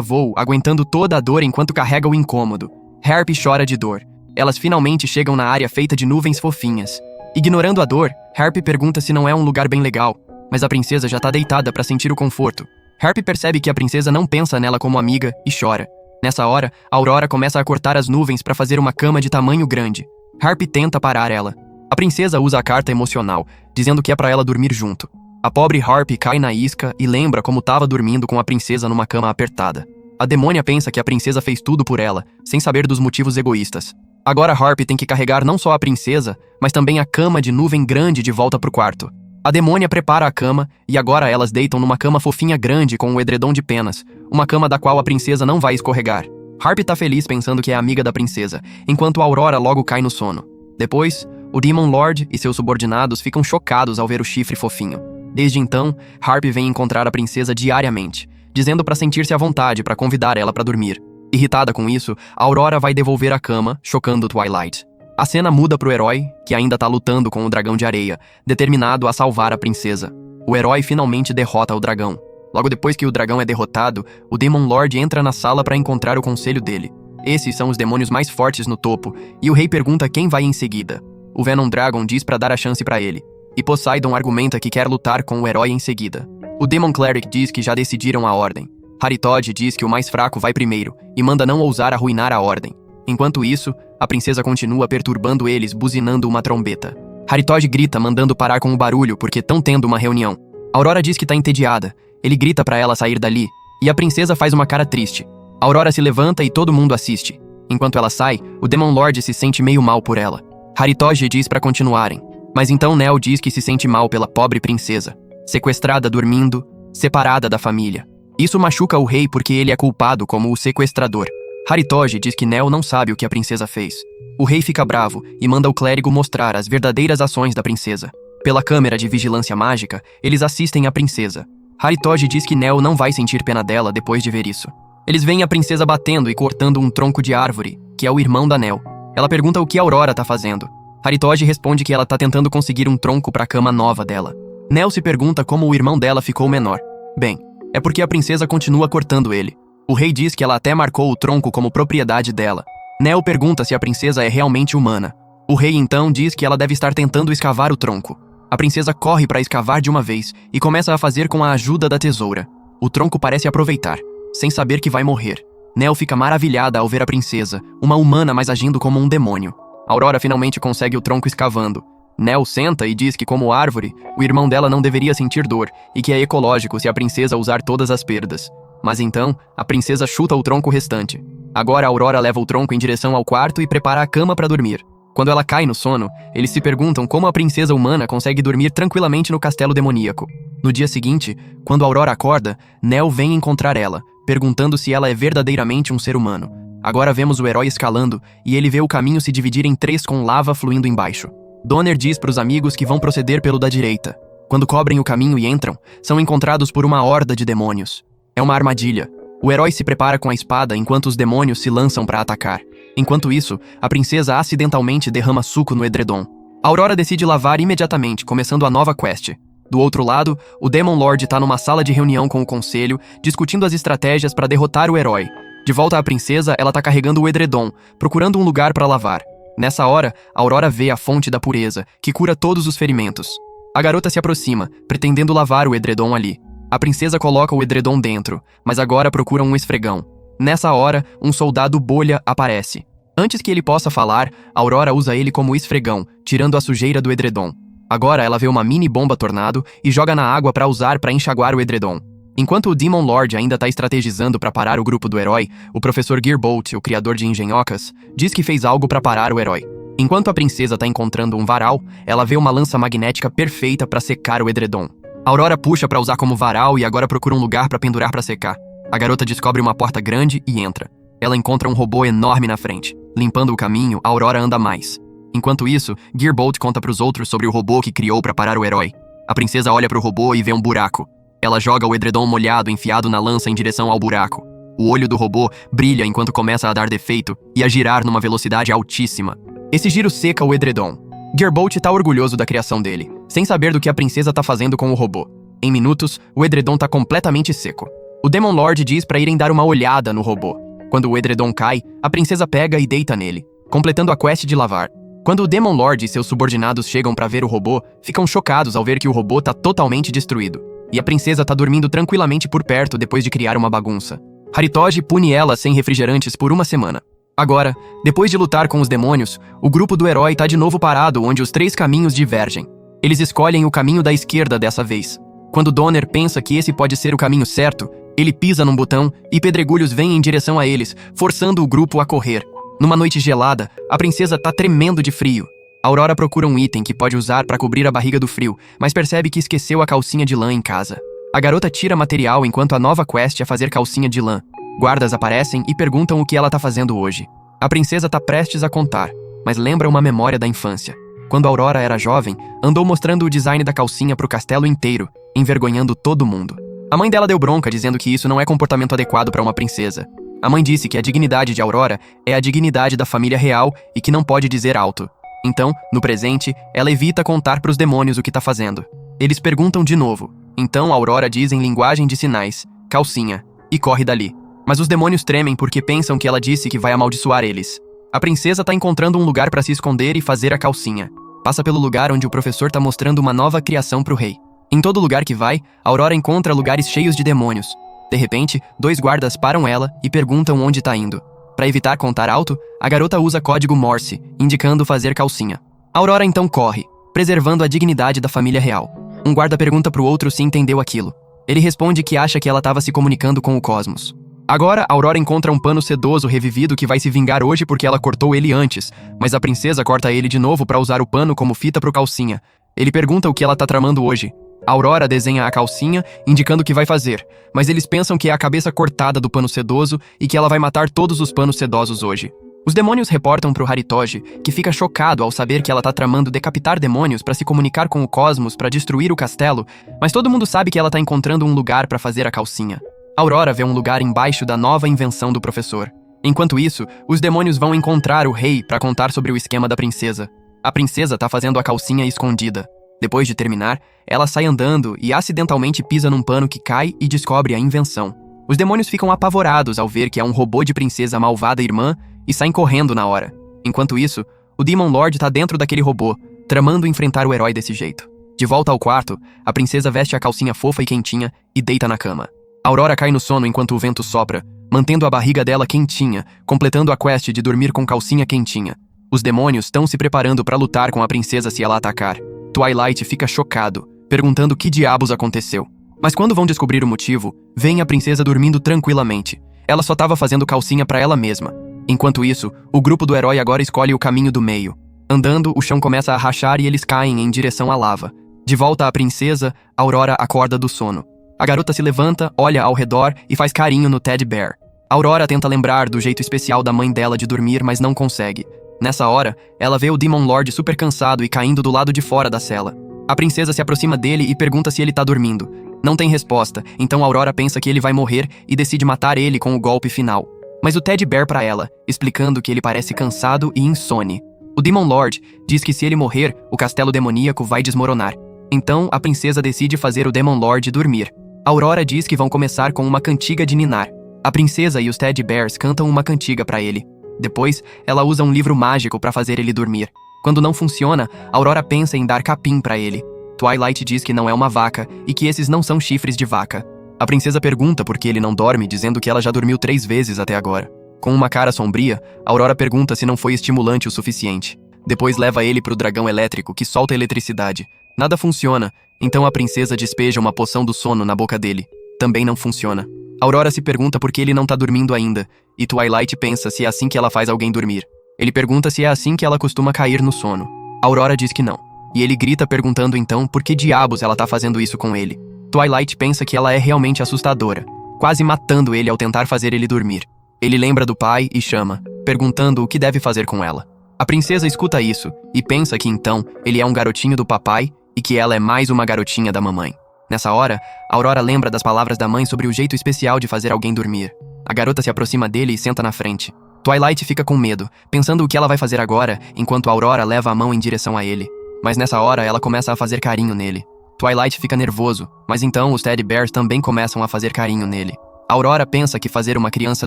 voo, aguentando toda a dor enquanto carrega o incômodo. Harp chora de dor. Elas finalmente chegam na área feita de nuvens fofinhas. Ignorando a dor, Harp pergunta se não é um lugar bem legal, mas a princesa já tá deitada pra sentir o conforto. Harp percebe que a princesa não pensa nela como amiga e chora. Nessa hora, Aurora começa a cortar as nuvens pra fazer uma cama de tamanho grande. Harp tenta parar ela. A princesa usa a carta emocional, dizendo que é pra ela dormir junto. A pobre Harp cai na isca e lembra como tava dormindo com a princesa numa cama apertada. A demônia pensa que a princesa fez tudo por ela, sem saber dos motivos egoístas. Agora Harp tem que carregar não só a princesa, mas também a cama de nuvem grande de volta pro quarto. A demônia prepara a cama, e agora elas deitam numa cama fofinha grande com um edredom de penas, uma cama da qual a princesa não vai escorregar. Harp tá feliz pensando que é amiga da princesa, enquanto Aurora logo cai no sono. Depois, o Demon Lord e seus subordinados ficam chocados ao ver o chifre fofinho. Desde então, Harp vem encontrar a princesa diariamente, dizendo pra sentir-se à vontade pra convidar ela pra dormir. Irritada com isso, Aurora vai devolver a cama, chocando Twilight. A cena muda pro herói, que ainda tá lutando com o dragão de areia, determinado a salvar a princesa. O herói finalmente derrota o dragão. Logo depois que o dragão é derrotado, o Demon Lord entra na sala para encontrar o conselho dele. Esses são os demônios mais fortes no topo, e o rei pergunta quem vai em seguida. O Venom Dragon diz para dar a chance para ele, e Poseidon argumenta que quer lutar com o herói em seguida. O Demon Cleric diz que já decidiram a ordem. Haritod diz que o mais fraco vai primeiro, e manda não ousar arruinar a ordem. Enquanto isso, a princesa continua perturbando eles, buzinando uma trombeta. Haritod grita, mandando parar com o barulho porque estão tendo uma reunião. Aurora diz que tá entediada. Ele grita pra ela sair dali, e a princesa faz uma cara triste. Aurora se levanta e todo mundo assiste. Enquanto ela sai, o Demon Lord se sente meio mal por ela. Haritod diz pra continuarem, mas então Nell diz que se sente mal pela pobre princesa, sequestrada dormindo, separada da família. Isso machuca o rei porque ele é culpado como o sequestrador. Haritod diz que Nell não sabe o que a princesa fez. O rei fica bravo e manda o clérigo mostrar as verdadeiras ações da princesa. Pela câmera de vigilância mágica, eles assistem a princesa. Haritod diz que Nell não vai sentir pena dela depois de ver isso. Eles veem a princesa batendo e cortando um tronco de árvore, que é o irmão da Nell. Ela pergunta o que Aurora tá fazendo. Haritod responde que ela tá tentando conseguir um tronco pra cama nova dela. Nell se pergunta como o irmão dela ficou menor. Bem, é porque a princesa continua cortando ele. O rei diz que ela até marcou o tronco como propriedade dela. Nell pergunta se a princesa é realmente humana. O rei então diz que ela deve estar tentando escavar o tronco. A princesa corre para escavar de uma vez e começa a fazer com a ajuda da tesoura. O tronco parece aproveitar, sem saber que vai morrer. Nell fica maravilhada ao ver a princesa, uma humana mas agindo como um demônio. Aurora finalmente consegue o tronco escavando. Nell senta e diz que, como árvore, o irmão dela não deveria sentir dor e que é ecológico se a princesa usar todas as perdas. Mas então, a princesa chuta o tronco restante. Agora Aurora leva o tronco em direção ao quarto e prepara a cama para dormir. Quando ela cai no sono, eles se perguntam como a princesa humana consegue dormir tranquilamente no castelo demoníaco. No dia seguinte, quando Aurora acorda, Nell vem encontrar ela, perguntando se ela é verdadeiramente um ser humano. Agora vemos o herói escalando e ele vê o caminho se dividir em 3 com lava fluindo embaixo. Donner diz para os amigos que vão proceder pelo da direita. Quando cobrem o caminho e entram, são encontrados por uma horda de demônios. É uma armadilha. O herói se prepara com a espada enquanto os demônios se lançam para atacar. Enquanto isso, a princesa acidentalmente derrama suco no edredom. Aurora decide lavar imediatamente, começando a nova quest. Do outro lado, o Demon Lord tá numa sala de reunião com o conselho, discutindo as estratégias para derrotar o herói. De volta à princesa, ela tá carregando o edredom, procurando um lugar para lavar. Nessa hora, Aurora vê a fonte da pureza, que cura todos os ferimentos. A garota se aproxima, pretendendo lavar o edredom ali. A princesa coloca o edredom dentro, mas agora procura um esfregão. Nessa hora, um soldado bolha aparece. Antes que ele possa falar, Aurora usa ele como esfregão, tirando a sujeira do edredom. Agora ela vê uma mini bomba tornado e joga na água para usar para enxaguar o edredom. Enquanto o Demon Lord ainda tá estrategizando para parar o grupo do herói, o professor Gearbolt, o criador de engenhocas, diz que fez algo para parar o herói. Enquanto a princesa tá encontrando um varal, ela vê uma lança magnética perfeita para secar o edredom. Aurora puxa para usar como varal e agora procura um lugar para pendurar para secar. A garota descobre uma porta grande e entra. Ela encontra um robô enorme na frente. Limpando o caminho, Aurora anda mais. Enquanto isso, Gearbolt conta pros outros sobre o robô que criou para parar o herói. A princesa olha pro robô e vê um buraco. Ela joga o edredom molhado enfiado na lança em direção ao buraco. O olho do robô brilha enquanto começa a dar defeito e a girar numa velocidade altíssima. Esse giro seca o edredom. Gearbolt tá orgulhoso da criação dele, sem saber do que a princesa tá fazendo com o robô. Em minutos, o edredom tá completamente seco. O Demon Lord diz pra irem dar uma olhada no robô. Quando o edredom cai, a princesa pega e deita nele, completando a quest de lavar. Quando o Demon Lord e seus subordinados chegam pra ver o robô, ficam chocados ao ver que o robô tá totalmente destruído. E a princesa tá dormindo tranquilamente por perto depois de criar uma bagunça. Haritoji pune ela sem refrigerantes por uma semana. Agora, depois de lutar com os demônios, o grupo do herói tá de novo parado onde os 3 caminhos divergem. Eles escolhem o caminho da esquerda dessa vez. Quando Donner pensa que esse pode ser o caminho certo, ele pisa num botão e pedregulhos vêm em direção a eles, forçando o grupo a correr. Numa noite gelada, a princesa tá tremendo de frio. Aurora procura um item que pode usar pra cobrir a barriga do frio, mas percebe que esqueceu a calcinha de lã em casa. A garota tira material enquanto a nova quest é fazer calcinha de lã. Guardas aparecem e perguntam o que ela tá fazendo hoje. A princesa tá prestes a contar, mas lembra uma memória da infância. Quando Aurora era jovem, andou mostrando o design da calcinha pro castelo inteiro, envergonhando todo mundo. A mãe dela deu bronca dizendo que isso não é comportamento adequado para uma princesa. A mãe disse que a dignidade de Aurora é a dignidade da família real e que não pode dizer alto. Então, no presente, ela evita contar pros demônios o que tá fazendo. Eles perguntam de novo. Então Aurora diz em linguagem de sinais, calcinha, e corre dali. Mas os demônios tremem porque pensam que ela disse que vai amaldiçoar eles. A princesa tá encontrando um lugar para se esconder e fazer a calcinha. Passa pelo lugar onde o professor tá mostrando uma nova criação pro rei. Em todo lugar que vai, Aurora encontra lugares cheios de demônios. De repente, 2 guardas param ela e perguntam onde tá indo. Para evitar contar alto, a garota usa código Morse, indicando fazer calcinha. Aurora então corre, preservando a dignidade da família real. Um guarda pergunta pro outro se entendeu aquilo. Ele responde que acha que ela estava se comunicando com o cosmos. Agora, Aurora encontra um pano sedoso revivido que vai se vingar hoje porque ela cortou ele antes, mas a princesa corta ele de novo para usar o pano como fita pro calcinha. Ele pergunta o que ela tá tramando hoje. Aurora desenha a calcinha, indicando o que vai fazer, mas eles pensam que é a cabeça cortada do pano sedoso e que ela vai matar todos os panos sedosos hoje. Os demônios reportam pro Haritoji, que fica chocado ao saber que ela tá tramando decapitar demônios para se comunicar com o cosmos para destruir o castelo, mas todo mundo sabe que ela tá encontrando um lugar para fazer a calcinha. Aurora vê um lugar embaixo da nova invenção do professor. Enquanto isso, os demônios vão encontrar o rei para contar sobre o esquema da princesa. A princesa tá fazendo a calcinha escondida. Depois de terminar, ela sai andando e acidentalmente pisa num pano que cai e descobre a invenção. Os demônios ficam apavorados ao ver que é um robô de princesa malvada irmã e saem correndo na hora. Enquanto isso, o Demon Lord tá dentro daquele robô, tramando enfrentar o herói desse jeito. De volta ao quarto, a princesa veste a calcinha fofa e quentinha e deita na cama. Aurora cai no sono enquanto o vento sopra, mantendo a barriga dela quentinha, completando a quest de dormir com calcinha quentinha. Os demônios estão se preparando para lutar com a princesa se ela atacar. Twilight fica chocado, perguntando que diabos aconteceu. Mas quando vão descobrir o motivo, vem a princesa dormindo tranquilamente. Ela só estava fazendo calcinha para ela mesma. Enquanto isso, o grupo do herói agora escolhe o caminho do meio. Andando, o chão começa a rachar e eles caem em direção à lava. De volta à princesa, Aurora acorda do sono. A garota se levanta, olha ao redor e faz carinho no Teddy Bear. Aurora tenta lembrar do jeito especial da mãe dela de dormir, mas não consegue. Nessa hora, ela vê o Demon Lord super cansado e caindo do lado de fora da cela. A princesa se aproxima dele e pergunta se ele tá dormindo. Não tem resposta, então Aurora pensa que ele vai morrer e decide matar ele com o golpe final. Mas o Teddy Bear pra ela, explicando que ele parece cansado e insone. O Demon Lord diz que se ele morrer, o castelo demoníaco vai desmoronar. Então, a princesa decide fazer o Demon Lord dormir. Aurora diz que vão começar com uma cantiga de ninar. A princesa e os Teddy Bears cantam uma cantiga pra ele. Depois, ela usa um livro mágico pra fazer ele dormir. Quando não funciona, Aurora pensa em dar capim pra ele. Twilight diz que não é uma vaca e que esses não são chifres de vaca. A princesa pergunta por que ele não dorme, dizendo que ela já dormiu 3 vezes até agora. Com uma cara sombria, Aurora pergunta se não foi estimulante o suficiente. Depois leva ele pro dragão elétrico, que solta eletricidade. Nada funciona, então a princesa despeja uma poção do sono na boca dele. Também não funciona. Aurora se pergunta por que ele não tá dormindo ainda, e Twilight pensa se é assim que ela faz alguém dormir. Ele pergunta se é assim que ela costuma cair no sono. Aurora diz que não, e ele grita perguntando então por que diabos ela tá fazendo isso com ele. Twilight pensa que ela é realmente assustadora, quase matando ele ao tentar fazer ele dormir. Ele lembra do pai e chama, perguntando o que deve fazer com ela. A princesa escuta isso e pensa que então ele é um garotinho do papai e que ela é mais uma garotinha da mamãe. Nessa hora, Aurora lembra das palavras da mãe sobre o jeito especial de fazer alguém dormir. A garota se aproxima dele e senta na frente. Twilight fica com medo, pensando o que ela vai fazer agora, enquanto Aurora leva a mão em direção a ele. Mas nessa hora, ela começa a fazer carinho nele. Twilight fica nervoso, mas então os Teddy Bears também começam a fazer carinho nele. Aurora pensa que fazer uma criança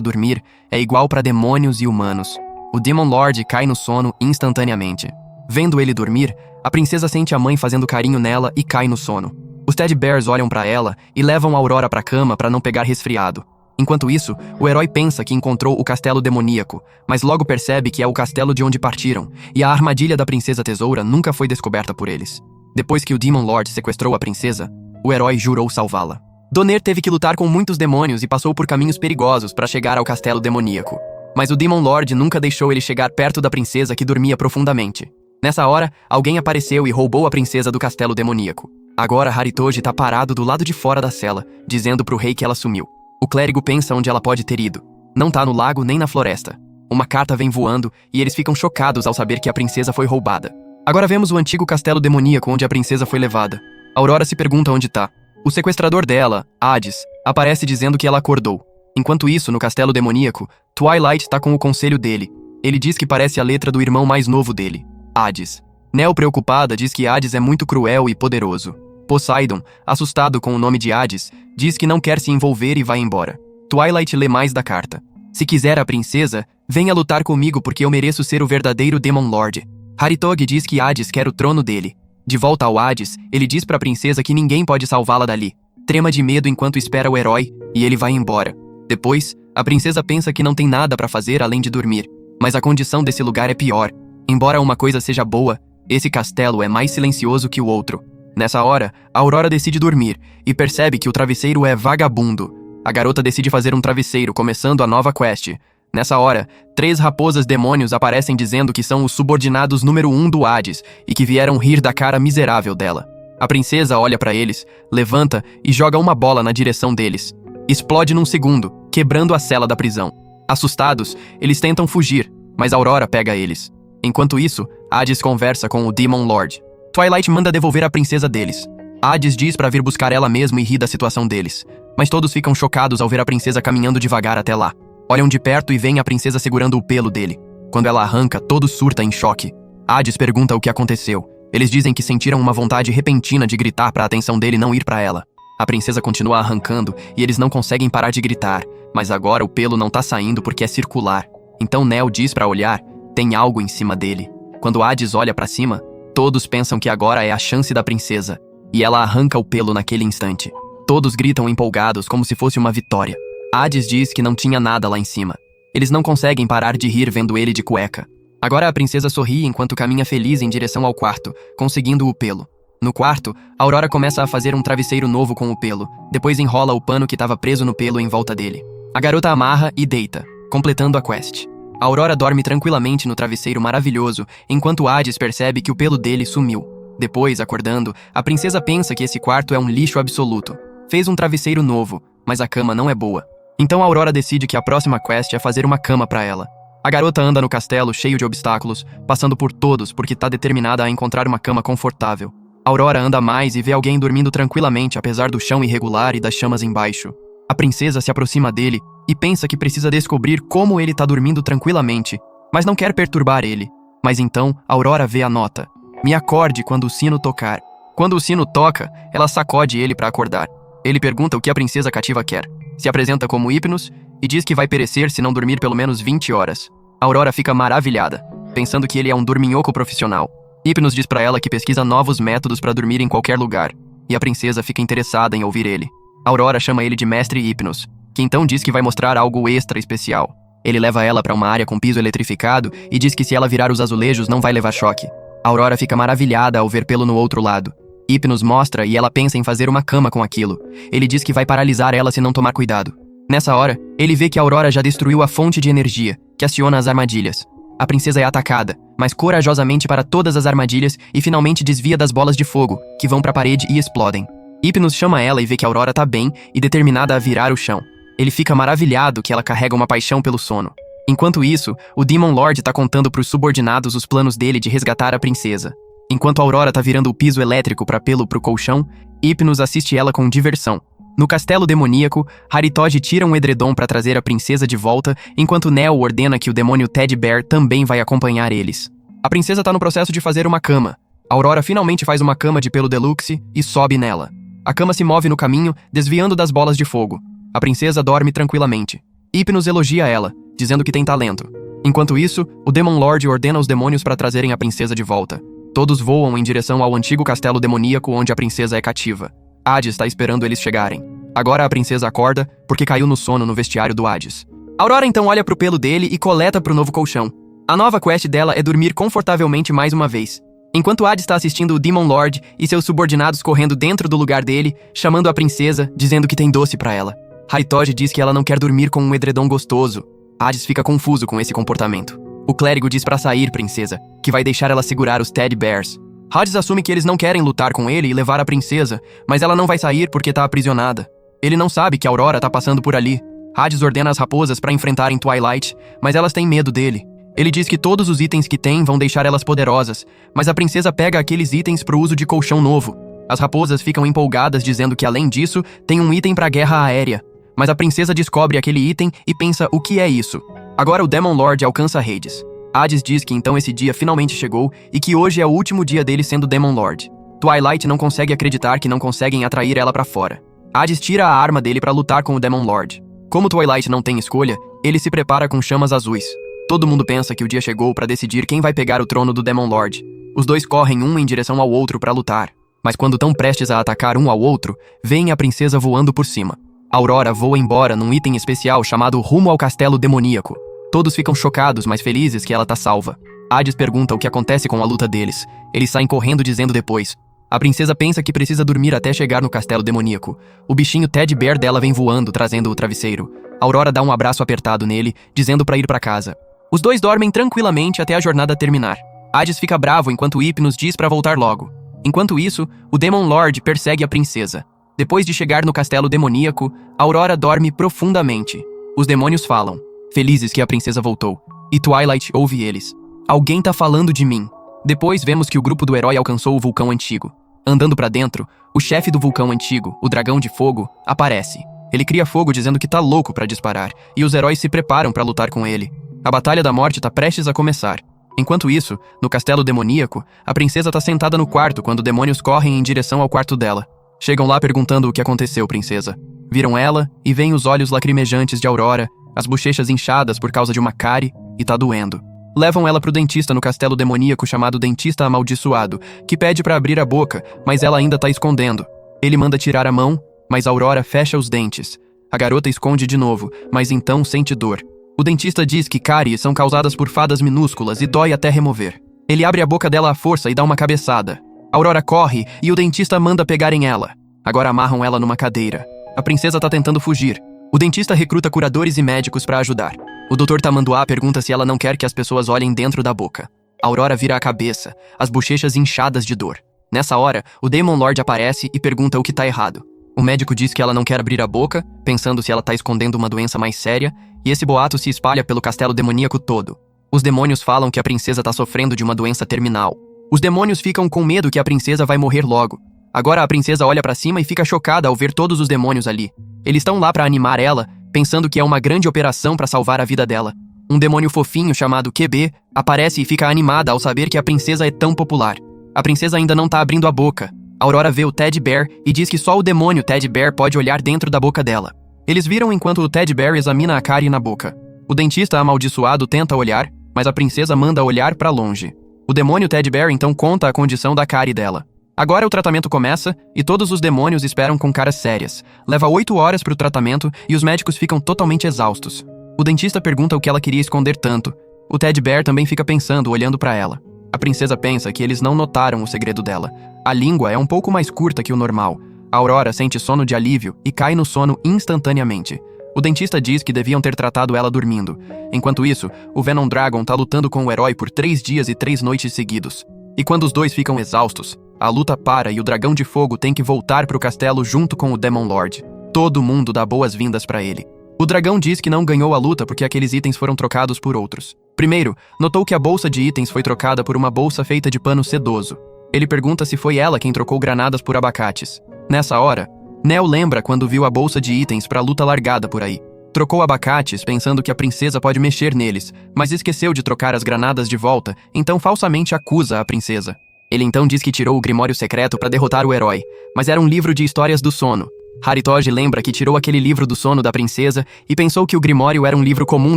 dormir é igual para demônios e humanos. O Demon Lord cai no sono instantaneamente. Vendo ele dormir, a princesa sente a mãe fazendo carinho nela e cai no sono. Os Teddy Bears olham para ela e levam a Aurora para a cama para não pegar resfriado. Enquanto isso, o herói pensa que encontrou o castelo demoníaco, mas logo percebe que é o castelo de onde partiram, e a armadilha da Princesa Tesoura nunca foi descoberta por eles. Depois que o Demon Lord sequestrou a princesa, o herói jurou salvá-la. Donner teve que lutar com muitos demônios e passou por caminhos perigosos para chegar ao castelo demoníaco. Mas o Demon Lord nunca deixou ele chegar perto da princesa que dormia profundamente. Nessa hora, alguém apareceu e roubou a princesa do castelo demoníaco. Agora Haritoji tá parado do lado de fora da cela, dizendo pro rei que ela sumiu. O clérigo pensa onde ela pode ter ido. Não tá no lago nem na floresta. Uma carta vem voando e eles ficam chocados ao saber que a princesa foi roubada. Agora vemos o antigo castelo demoníaco onde a princesa foi levada. Aurora se pergunta onde tá. O sequestrador dela, Hades, aparece dizendo que ela acordou. Enquanto isso, no castelo demoníaco, Twilight tá com o conselho dele. Ele diz que parece a letra do irmão mais novo dele, Hades. Nell, preocupada, diz que Hades é muito cruel e poderoso. Poseidon, assustado com o nome de Hades, diz que não quer se envolver e vai embora. Twilight lê mais da carta. Se quiser a princesa, venha lutar comigo porque eu mereço ser o verdadeiro Demon Lord. Haritogi diz que Hades quer o trono dele. De volta ao Hades, ele diz pra princesa que ninguém pode salvá-la dali. Trema de medo enquanto espera o herói, e ele vai embora. Depois, a princesa pensa que não tem nada pra fazer além de dormir. Mas a condição desse lugar é pior. Embora uma coisa seja boa, esse castelo é mais silencioso que o outro. Nessa hora, a Aurora decide dormir e percebe que o travesseiro é vagabundo. A garota decide fazer um travesseiro, começando a nova quest. Nessa hora, 3 raposas demônios aparecem dizendo que são os subordinados número 1 do Hades e que vieram rir da cara miserável dela. A princesa olha pra eles, levanta e joga uma bola na direção deles. Explode num segundo, quebrando a cela da prisão. Assustados, eles tentam fugir, mas Aurora pega eles. Enquanto isso, Hades conversa com o Demon Lord. Twilight manda devolver a princesa deles. Hades diz pra vir buscar ela mesmo e ri da situação deles. Mas todos ficam chocados ao ver a princesa caminhando devagar até lá. Olham de perto e veem a princesa segurando o pelo dele. Quando ela arranca, todos surtam em choque. Hades pergunta o que aconteceu. Eles dizem que sentiram uma vontade repentina de gritar pra atenção dele não ir pra ela. A princesa continua arrancando e eles não conseguem parar de gritar. Mas agora o pelo não tá saindo porque é circular. Então Nell diz pra olhar, tem algo em cima dele. Quando Hades olha pra cima, todos pensam que agora é a chance da princesa, e ela arranca o pelo naquele instante. Todos gritam empolgados como se fosse uma vitória. Hades diz que não tinha nada lá em cima. Eles não conseguem parar de rir vendo ele de cueca. Agora a princesa sorri enquanto caminha feliz em direção ao quarto, conseguindo o pelo. No quarto, Aurora começa a fazer um travesseiro novo com o pelo, depois enrola o pano que estava preso no pelo em volta dele. A garota amarra e deita, completando a quest. A Aurora dorme tranquilamente no travesseiro maravilhoso, enquanto Hades percebe que o pelo dele sumiu. Depois, acordando, a princesa pensa que esse quarto é um lixo absoluto. Fez um travesseiro novo, mas a cama não é boa. Então a Aurora decide que a próxima quest é fazer uma cama pra ela. A garota anda no castelo cheio de obstáculos, passando por todos porque tá determinada a encontrar uma cama confortável. A Aurora anda mais e vê alguém dormindo tranquilamente apesar do chão irregular e das chamas embaixo. A princesa se aproxima dele e pensa que precisa descobrir como ele tá dormindo tranquilamente, mas não quer perturbar ele. Mas então, Aurora vê a nota. Me acorde quando o sino tocar. Quando o sino toca, ela sacode ele para acordar. Ele pergunta o que a princesa cativa quer. Se apresenta como Hypnos e diz que vai perecer se não dormir pelo menos 20 horas. Aurora fica maravilhada, pensando que ele é um dorminhoco profissional. Hypnos diz pra ela que pesquisa novos métodos para dormir em qualquer lugar, e a princesa fica interessada em ouvir ele. Aurora chama ele de Mestre Hypnos, que então diz que vai mostrar algo extra especial. Ele leva ela para uma área com piso eletrificado e diz que se ela virar os azulejos não vai levar choque. Aurora fica maravilhada ao ver pelo no outro lado. Hypnos mostra e ela pensa em fazer uma cama com aquilo. Ele diz que vai paralisar ela se não tomar cuidado. Nessa hora, ele vê que Aurora já destruiu a fonte de energia, que aciona as armadilhas. A princesa é atacada, mas corajosamente para todas as armadilhas e finalmente desvia das bolas de fogo, que vão para a parede e explodem. Hypnos chama ela e vê que Aurora tá bem e determinada a virar o chão. Ele fica maravilhado que ela carrega uma paixão pelo sono. Enquanto isso, o Demon Lord tá contando pros subordinados os planos dele de resgatar a princesa. Enquanto Aurora tá virando o piso elétrico pra pelo pro colchão, Hypnos assiste ela com diversão. No castelo demoníaco, Haritoji tira um edredom para trazer a princesa de volta, enquanto Neo ordena que o demônio Teddy Bear também vai acompanhar eles. A princesa tá no processo de fazer uma cama. Aurora finalmente faz uma cama de pelo deluxe e sobe nela. A cama se move no caminho, desviando das bolas de fogo. A princesa dorme tranquilamente. Hypnos elogia ela, dizendo que tem talento. Enquanto isso, o Demon Lord ordena os demônios para trazerem a princesa de volta. Todos voam em direção ao antigo castelo demoníaco onde a princesa é cativa. Hades está esperando eles chegarem. Agora a princesa acorda porque caiu no sono no vestiário do Hades. Aurora então olha pro pelo dele e coleta pro novo colchão. A nova quest dela é dormir confortavelmente mais uma vez. Enquanto Hades está assistindo o Demon Lord e seus subordinados correndo dentro do lugar dele, chamando a princesa, dizendo que tem doce pra ela. Haritoji diz que ela não quer dormir com um edredom gostoso. Hades fica confuso com esse comportamento. O clérigo diz pra sair, princesa, que vai deixar ela segurar os Teddy Bears. Hades assume que eles não querem lutar com ele e levar a princesa, mas ela não vai sair porque tá aprisionada. Ele não sabe que a Aurora tá passando por ali. Hades ordena as raposas pra enfrentarem Twilight, mas elas têm medo dele. Ele diz que todos os itens que tem vão deixar elas poderosas, mas a princesa pega aqueles itens pro uso de colchão novo. As raposas ficam empolgadas dizendo que além disso, tem um item pra guerra aérea. Mas a princesa descobre aquele item e pensa o que é isso. Agora o Demon Lord alcança Hades. Hades diz que então esse dia finalmente chegou e que hoje é o último dia dele sendo Demon Lord. Twilight não consegue acreditar que não conseguem atrair ela pra fora. Hades tira a arma dele pra lutar com o Demon Lord. Como Twilight não tem escolha, ele se prepara com chamas azuis. Todo mundo pensa que o dia chegou pra decidir quem vai pegar o trono do Demon Lord. Os dois correm um em direção ao outro pra lutar. Mas quando tão prestes a atacar um ao outro, vem a princesa voando por cima. Aurora voa embora num item especial chamado Rumo ao Castelo Demoníaco. Todos ficam chocados, mas felizes que ela tá salva. Hades pergunta o que acontece com a luta deles. Eles saem correndo dizendo depois. A princesa pensa que precisa dormir até chegar no castelo demoníaco. O bichinho Teddy Bear dela vem voando, trazendo o travesseiro. Aurora dá um abraço apertado nele, dizendo pra ir pra casa. Os dois dormem tranquilamente até a jornada terminar. Hades fica bravo enquanto Hypnos diz pra voltar logo. Enquanto isso, o Demon Lord persegue a princesa. Depois de chegar no castelo demoníaco, Aurora dorme profundamente. Os demônios falam, felizes que a princesa voltou, e Twilight ouve eles. Alguém tá falando de mim. Depois vemos que o grupo do herói alcançou o vulcão antigo. Andando pra dentro, o chefe do vulcão antigo, o dragão de fogo, aparece. Ele cria fogo dizendo que tá louco pra disparar, e os heróis se preparam pra lutar com ele. A Batalha da Morte tá prestes a começar. Enquanto isso, no castelo demoníaco, a princesa tá sentada no quarto quando demônios correm em direção ao quarto dela. Chegam lá perguntando o que aconteceu, princesa. Viram ela e veem os olhos lacrimejantes de Aurora, as bochechas inchadas por causa de uma cárie e tá doendo. Levam ela pro dentista no castelo demoníaco chamado Dentista Amaldiçoado, que pede pra abrir a boca, mas ela ainda tá escondendo. Ele manda tirar a mão, mas Aurora fecha os dentes. A garota esconde de novo, mas então sente dor. O dentista diz que cáries são causadas por fadas minúsculas e dói até remover. Ele abre a boca dela à força e dá uma cabeçada. Aurora corre e o dentista manda pegarem ela. Agora amarram ela numa cadeira. A princesa tá tentando fugir. O dentista recruta curadores e médicos pra ajudar. O Dr. Tamanduá pergunta se ela não quer que as pessoas olhem dentro da boca. Aurora vira a cabeça, as bochechas inchadas de dor. Nessa hora, o Demon Lord aparece e pergunta o que tá errado. O médico diz que ela não quer abrir a boca, pensando se ela tá escondendo uma doença mais séria, e esse boato se espalha pelo castelo demoníaco todo. Os demônios falam que a princesa tá sofrendo de uma doença terminal. Os demônios ficam com medo que a princesa vai morrer logo. Agora a princesa olha pra cima e fica chocada ao ver todos os demônios ali. Eles estão lá pra animar ela, pensando que é uma grande operação pra salvar a vida dela. Um demônio fofinho chamado QB aparece e fica animada ao saber que a princesa é tão popular. A princesa ainda não tá abrindo a boca. Aurora vê o Teddy Bear e diz que só o demônio Teddy Bear pode olhar dentro da boca dela. Eles viram enquanto o Teddy Bear examina a cárie na boca. O dentista amaldiçoado tenta olhar, mas a princesa manda olhar pra longe. O demônio Teddy Bear então conta a condição da cárie dela. Agora o tratamento começa e todos os demônios esperam com caras sérias. Leva 8 horas pro tratamento e os médicos ficam totalmente exaustos. O dentista pergunta o que ela queria esconder tanto. O Teddy Bear também fica pensando, olhando pra ela. A princesa pensa que eles não notaram o segredo dela. A língua é um pouco mais curta que o normal. A Aurora sente sono de alívio e cai no sono instantaneamente. O dentista diz que deviam ter tratado ela dormindo. Enquanto isso, o Venom Dragon tá lutando com o herói por 3 dias e 3 noites seguidos. E quando os dois ficam exaustos, a luta para e o Dragão de Fogo tem que voltar pro castelo junto com o Demon Lord. Todo mundo dá boas-vindas pra ele. O dragão diz que não ganhou a luta porque aqueles itens foram trocados por outros. Primeiro, notou que a bolsa de itens foi trocada por uma bolsa feita de pano sedoso. Ele pergunta se foi ela quem trocou granadas por abacates. Nessa hora, Nell lembra quando viu a bolsa de itens pra luta largada por aí. Trocou abacates pensando que a princesa pode mexer neles, mas esqueceu de trocar as granadas de volta, então falsamente acusa a princesa. Ele então diz que tirou o Grimório secreto para derrotar o herói, mas era um livro de histórias do sono. Haritoji lembra que tirou aquele livro do sono da princesa e pensou que o Grimório era um livro comum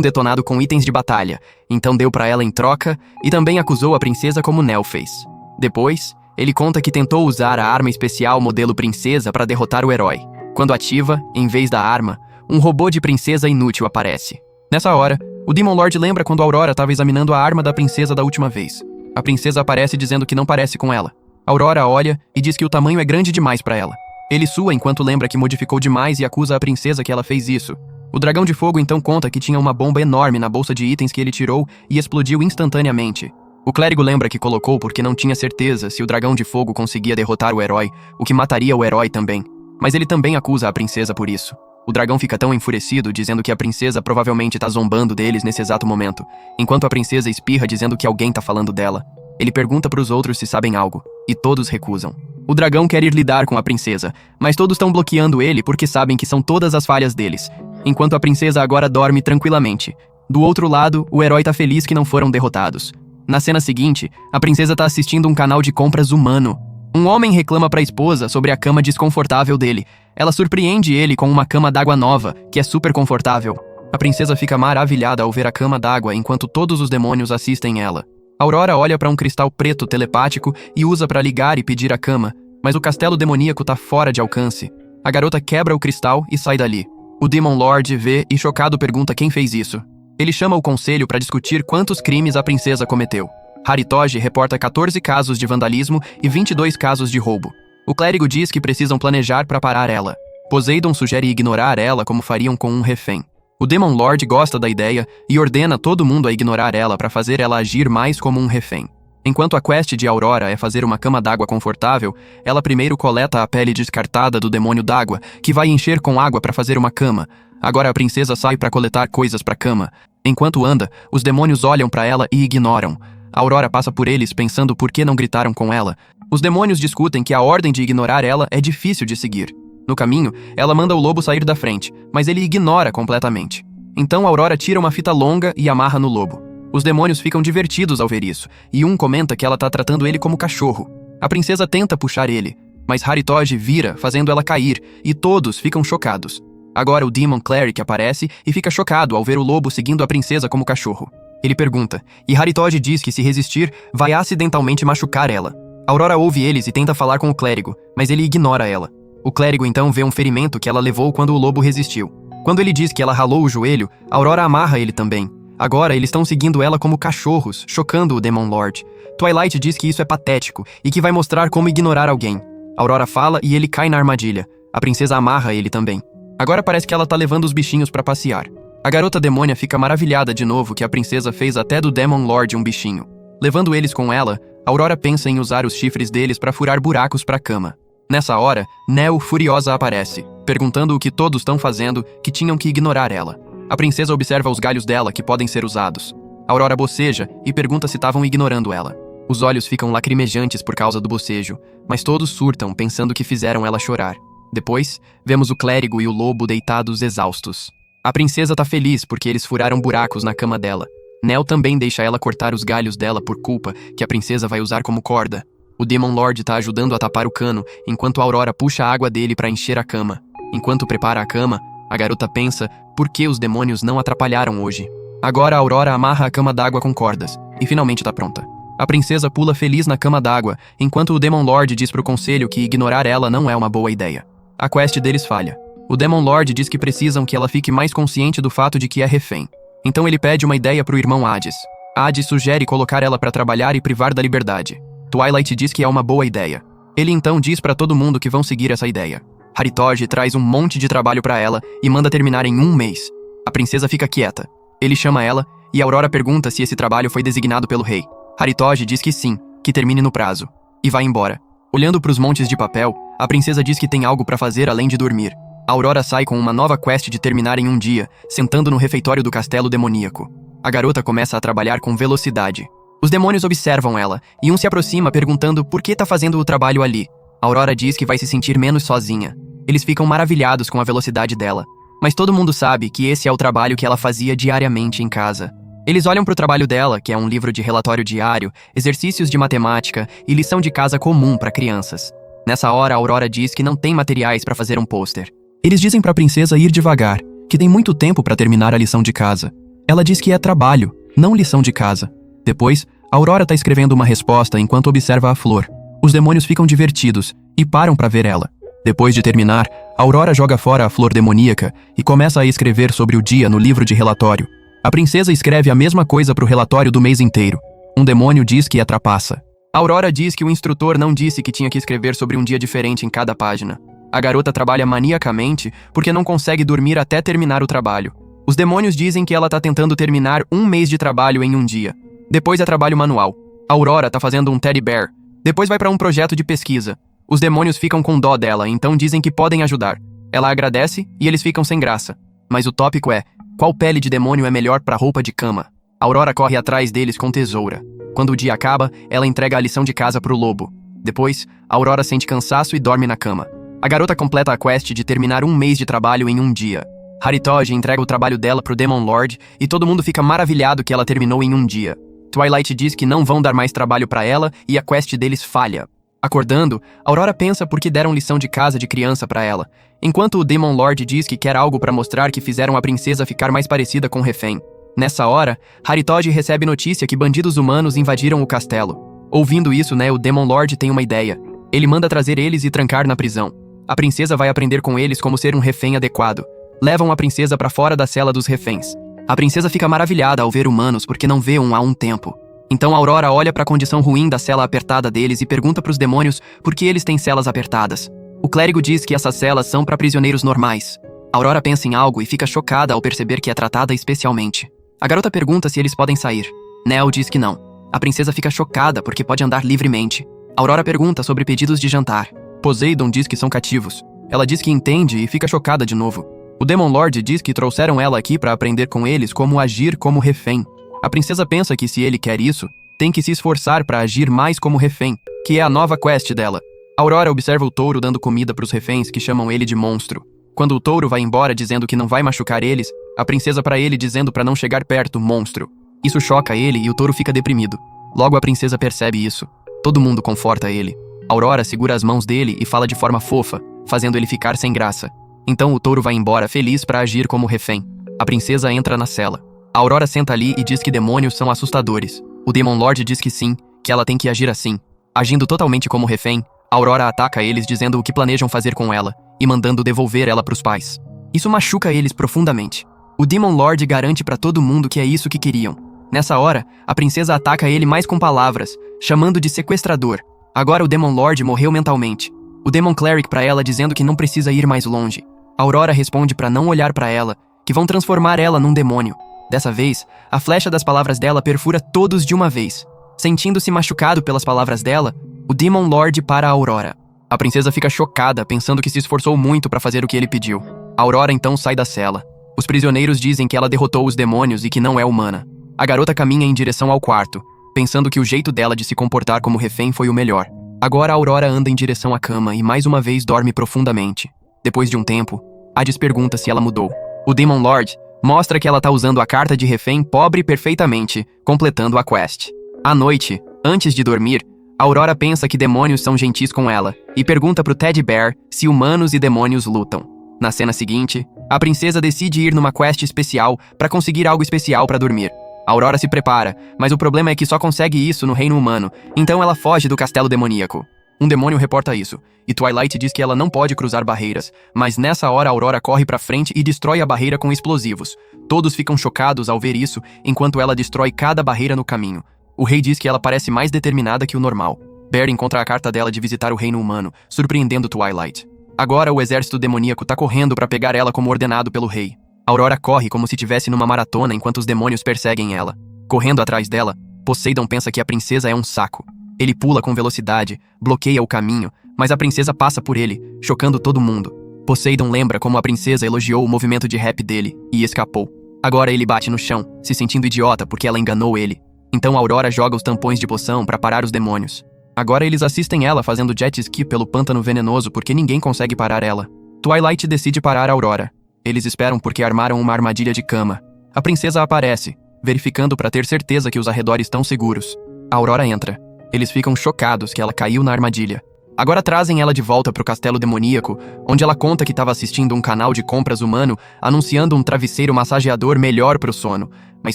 detonado com itens de batalha, então deu para ela em troca e também acusou a princesa como Nell fez. Depois, ele conta que tentou usar a arma especial modelo princesa para derrotar o herói. Quando ativa, em vez da arma, um robô de princesa inútil aparece. Nessa hora, o Demon Lord lembra quando a Aurora estava examinando a arma da princesa da última vez. A princesa aparece dizendo que não parece com ela. A Aurora olha e diz que o tamanho é grande demais para ela. Ele sua enquanto lembra que modificou demais e acusa a princesa que ela fez isso. O dragão de fogo então conta que tinha uma bomba enorme na bolsa de itens que ele tirou e explodiu instantaneamente. O clérigo lembra que colocou porque não tinha certeza se o dragão de fogo conseguia derrotar o herói, o que mataria o herói também. Mas ele também acusa a princesa por isso. O dragão fica tão enfurecido, dizendo que a princesa provavelmente tá zombando deles nesse exato momento, enquanto a princesa espirra dizendo que alguém tá falando dela. Ele pergunta pros outros se sabem algo, e todos recusam. O dragão quer ir lidar com a princesa, mas todos estão bloqueando ele porque sabem que são todas as falhas deles, enquanto a princesa agora dorme tranquilamente. Do outro lado, o herói tá feliz que não foram derrotados. Na cena seguinte, a princesa tá assistindo um canal de compras humano. Um homem reclama pra esposa sobre a cama desconfortável dele. Ela surpreende ele com uma cama d'água nova, que é super confortável. A princesa fica maravilhada ao ver a cama d'água enquanto todos os demônios assistem ela. Aurora olha para um cristal preto telepático e usa para ligar e pedir a cama, mas o castelo demoníaco tá fora de alcance. A garota quebra o cristal e sai dali. O Demon Lord vê e chocado pergunta quem fez isso. Ele chama o conselho para discutir quantos crimes a princesa cometeu. Haritoji reporta 14 casos de vandalismo e 22 casos de roubo. O clérigo diz que precisam planejar para parar ela. Poseidon sugere ignorar ela como fariam com um refém. O Demon Lord gosta da ideia e ordena todo mundo a ignorar ela para fazer ela agir mais como um refém. Enquanto a quest de Aurora é fazer uma cama d'água confortável, ela primeiro coleta a pele descartada do demônio d'água, que vai encher com água para fazer uma cama. Agora a princesa sai para coletar coisas para cama. Enquanto anda, os demônios olham para ela e ignoram. A Aurora passa por eles pensando por que não gritaram com ela. Os demônios discutem que a ordem de ignorar ela é difícil de seguir. No caminho, ela manda o lobo sair da frente, mas ele ignora completamente. Então Aurora tira uma fita longa e amarra no lobo. Os demônios ficam divertidos ao ver isso, e um comenta que ela tá tratando ele como cachorro. A princesa tenta puxar ele, mas Haritoji vira, fazendo ela cair, e todos ficam chocados. Agora o Demon Cleric aparece e fica chocado ao ver o lobo seguindo a princesa como cachorro. Ele pergunta, e Haritoji diz que se resistir, vai acidentalmente machucar ela. Aurora ouve eles e tenta falar com o clérigo, mas ele ignora ela. O clérigo então vê um ferimento que ela levou quando o lobo resistiu. Quando ele diz que ela ralou o joelho, Aurora amarra ele também. Agora eles estão seguindo ela como cachorros, chocando o Demon Lord. Twilight diz que isso é patético e que vai mostrar como ignorar alguém. Aurora fala e ele cai na armadilha. A princesa amarra ele também. Agora parece que ela tá levando os bichinhos pra passear. A garota demônia fica maravilhada de novo que a princesa fez até do Demon Lord um bichinho. Levando eles com ela, Aurora pensa em usar os chifres deles pra furar buracos pra cama. Nessa hora, Nell, furiosa, aparece, perguntando o que todos estão fazendo, que tinham que ignorar ela. A princesa observa os galhos dela que podem ser usados. Aurora boceja e pergunta se estavam ignorando ela. Os olhos ficam lacrimejantes por causa do bocejo, mas todos surtam pensando que fizeram ela chorar. Depois, vemos o clérigo e o lobo deitados exaustos. A princesa tá feliz porque eles furaram buracos na cama dela. Nell também deixa ela cortar os galhos dela por culpa que a princesa vai usar como corda. O Demon Lord tá ajudando a tapar o cano, enquanto a Aurora puxa a água dele para encher a cama. Enquanto prepara a cama, a garota pensa por que os demônios não atrapalharam hoje. Agora a Aurora amarra a cama d'água com cordas, e finalmente tá pronta. A princesa pula feliz na cama d'água, enquanto o Demon Lord diz pro conselho que ignorar ela não é uma boa ideia. A quest deles falha. O Demon Lord diz que precisam que ela fique mais consciente do fato de que é refém. Então ele pede uma ideia pro irmão Hades. Hades sugere colocar ela para trabalhar e privar da liberdade. Twilight diz que é uma boa ideia. Ele então diz pra todo mundo que vão seguir essa ideia. Haritoji traz um monte de trabalho pra ela e manda terminar em 1 mês. A princesa fica quieta. Ele chama ela e Aurora pergunta se esse trabalho foi designado pelo rei. Haritoji diz que sim, que termine no prazo. E vai embora. Olhando pros montes de papel, a princesa diz que tem algo pra fazer além de dormir. A Aurora sai com uma nova quest de terminar em 1 dia, sentando no refeitório do castelo demoníaco. A garota começa a trabalhar com velocidade. Os demônios observam ela, e um se aproxima perguntando por que tá fazendo o trabalho ali. A Aurora diz que vai se sentir menos sozinha. Eles ficam maravilhados com a velocidade dela. Mas todo mundo sabe que esse é o trabalho que ela fazia diariamente em casa. Eles olham para o trabalho dela, que é um livro de relatório diário, exercícios de matemática e lição de casa comum para crianças. Nessa hora, a Aurora diz que não tem materiais para fazer um pôster. Eles dizem para a princesa ir devagar, que tem muito tempo para terminar a lição de casa. Ela diz que é trabalho, não lição de casa. Depois, a Aurora está escrevendo uma resposta enquanto observa a flor. Os demônios ficam divertidos e param para ver ela. Depois de terminar, a Aurora joga fora a flor demoníaca e começa a escrever sobre o dia no livro de relatório. A princesa escreve a mesma coisa para o relatório do mês inteiro. Um demônio diz que é trapaça. A Aurora diz que o instrutor não disse que tinha que escrever sobre um dia diferente em cada página. A garota trabalha maniacamente porque não consegue dormir até terminar o trabalho. Os demônios dizem que ela está tentando terminar um mês de trabalho em um dia. Depois é trabalho manual. A Aurora está fazendo um teddy bear. Depois vai para um projeto de pesquisa. Os demônios ficam com dó dela, então dizem que podem ajudar. Ela agradece e eles ficam sem graça. Mas o tópico é: qual pele de demônio é melhor para roupa de cama? A Aurora corre atrás deles com tesoura. Quando o dia acaba, ela entrega a lição de casa pro lobo. Depois, a Aurora sente cansaço e dorme na cama. A garota completa a quest de terminar um mês de trabalho em um dia. Haritoj entrega o trabalho dela pro Demon Lord e todo mundo fica maravilhado que ela terminou em um dia. Twilight diz que não vão dar mais trabalho pra ela e a quest deles falha. Acordando, Aurora pensa por que deram lição de casa de criança pra ela, enquanto o Demon Lord diz que quer algo pra mostrar que fizeram a princesa ficar mais parecida com o refém. Nessa hora, Haritoj recebe notícia que bandidos humanos invadiram o castelo. Ouvindo isso, o Demon Lord tem uma ideia. Ele manda trazer eles e trancar na prisão. A princesa vai aprender com eles como ser um refém adequado. Levam a princesa pra fora da cela dos reféns. A princesa fica maravilhada ao ver humanos porque não vê um há um tempo. Então Aurora olha para a condição ruim da cela apertada deles e pergunta para os demônios por que eles têm celas apertadas. O clérigo diz que essas celas são para prisioneiros normais. Aurora pensa em algo e fica chocada ao perceber que é tratada especialmente. A garota pergunta se eles podem sair. Nell diz que não. A princesa fica chocada porque pode andar livremente. Aurora pergunta sobre pedidos de jantar. Poseidon diz que são cativos. Ela diz que entende e fica chocada de novo. O Demon Lord diz que trouxeram ela aqui para aprender com eles como agir como refém. A princesa pensa que se ele quer isso, tem que se esforçar para agir mais como refém, que é a nova quest dela. Aurora observa o touro dando comida para os reféns que chamam ele de monstro. Quando o touro vai embora dizendo que não vai machucar eles, a princesa para ele dizendo para não chegar perto, monstro. Isso choca ele e o touro fica deprimido. Logo a princesa percebe isso. Todo mundo conforta ele. Aurora segura as mãos dele e fala de forma fofa, fazendo ele ficar sem graça. Então o touro vai embora feliz para agir como refém. A princesa entra na cela. A Aurora senta ali e diz que demônios são assustadores. O Demon Lord diz que sim, que ela tem que agir assim. Agindo totalmente como refém, a Aurora ataca eles dizendo o que planejam fazer com ela e mandando devolver ela pros pais. Isso machuca eles profundamente. O Demon Lord garante pra todo mundo que é isso que queriam. Nessa hora, a princesa ataca ele mais com palavras, chamando de sequestrador. Agora o Demon Lord morreu mentalmente. O Demon Cleric pra ela dizendo que não precisa ir mais longe. A Aurora responde pra não olhar pra ela, que vão transformar ela num demônio. Dessa vez, a flecha das palavras dela perfura todos de uma vez. Sentindo-se machucado pelas palavras dela, o Demon Lord para a Aurora. A princesa fica chocada, pensando que se esforçou muito para fazer o que ele pediu. A Aurora então sai da cela. Os prisioneiros dizem que ela derrotou os demônios e que não é humana. A garota caminha em direção ao quarto, pensando que o jeito dela de se comportar como refém foi o melhor. Agora a Aurora anda em direção à cama e mais uma vez dorme profundamente. Depois de um tempo, Hades pergunta se ela mudou. O Demon Lord mostra que ela tá usando a carta de refém pobre perfeitamente, completando a quest. À noite, antes de dormir, a Aurora pensa que demônios são gentis com ela e pergunta pro Teddy Bear se humanos e demônios lutam. Na cena seguinte, a princesa decide ir numa quest especial para conseguir algo especial para dormir. A Aurora se prepara, mas o problema é que só consegue isso no reino humano, então ela foge do castelo demoníaco. Um demônio reporta isso, e Twilight diz que ela não pode cruzar barreiras, mas nessa hora a Aurora corre pra frente e destrói a barreira com explosivos. Todos ficam chocados ao ver isso, enquanto ela destrói cada barreira no caminho. O rei diz que ela parece mais determinada que o normal. Bear encontra a carta dela de visitar o reino humano, surpreendendo Twilight. Agora o exército demoníaco tá correndo pra pegar ela como ordenado pelo rei. Aurora corre como se estivesse numa maratona enquanto os demônios perseguem ela. Correndo atrás dela, Poseidon pensa que a princesa é um saco. Ele pula com velocidade, bloqueia o caminho, mas a princesa passa por ele, chocando todo mundo. Poseidon lembra como a princesa elogiou o movimento de rap dele e escapou. Agora ele bate no chão, se sentindo idiota porque ela enganou ele. Então Aurora joga os tampões de poção para parar os demônios. Agora eles assistem ela fazendo jet ski pelo pântano venenoso porque ninguém consegue parar ela. Twilight decide parar a Aurora. Eles esperam porque armaram uma armadilha de cama. A princesa aparece, verificando para ter certeza que os arredores estão seguros. A Aurora entra. Eles ficam chocados que ela caiu na armadilha. Agora trazem ela de volta pro castelo demoníaco, onde ela conta que estava assistindo um canal de compras humano anunciando um travesseiro massageador melhor pro sono, mas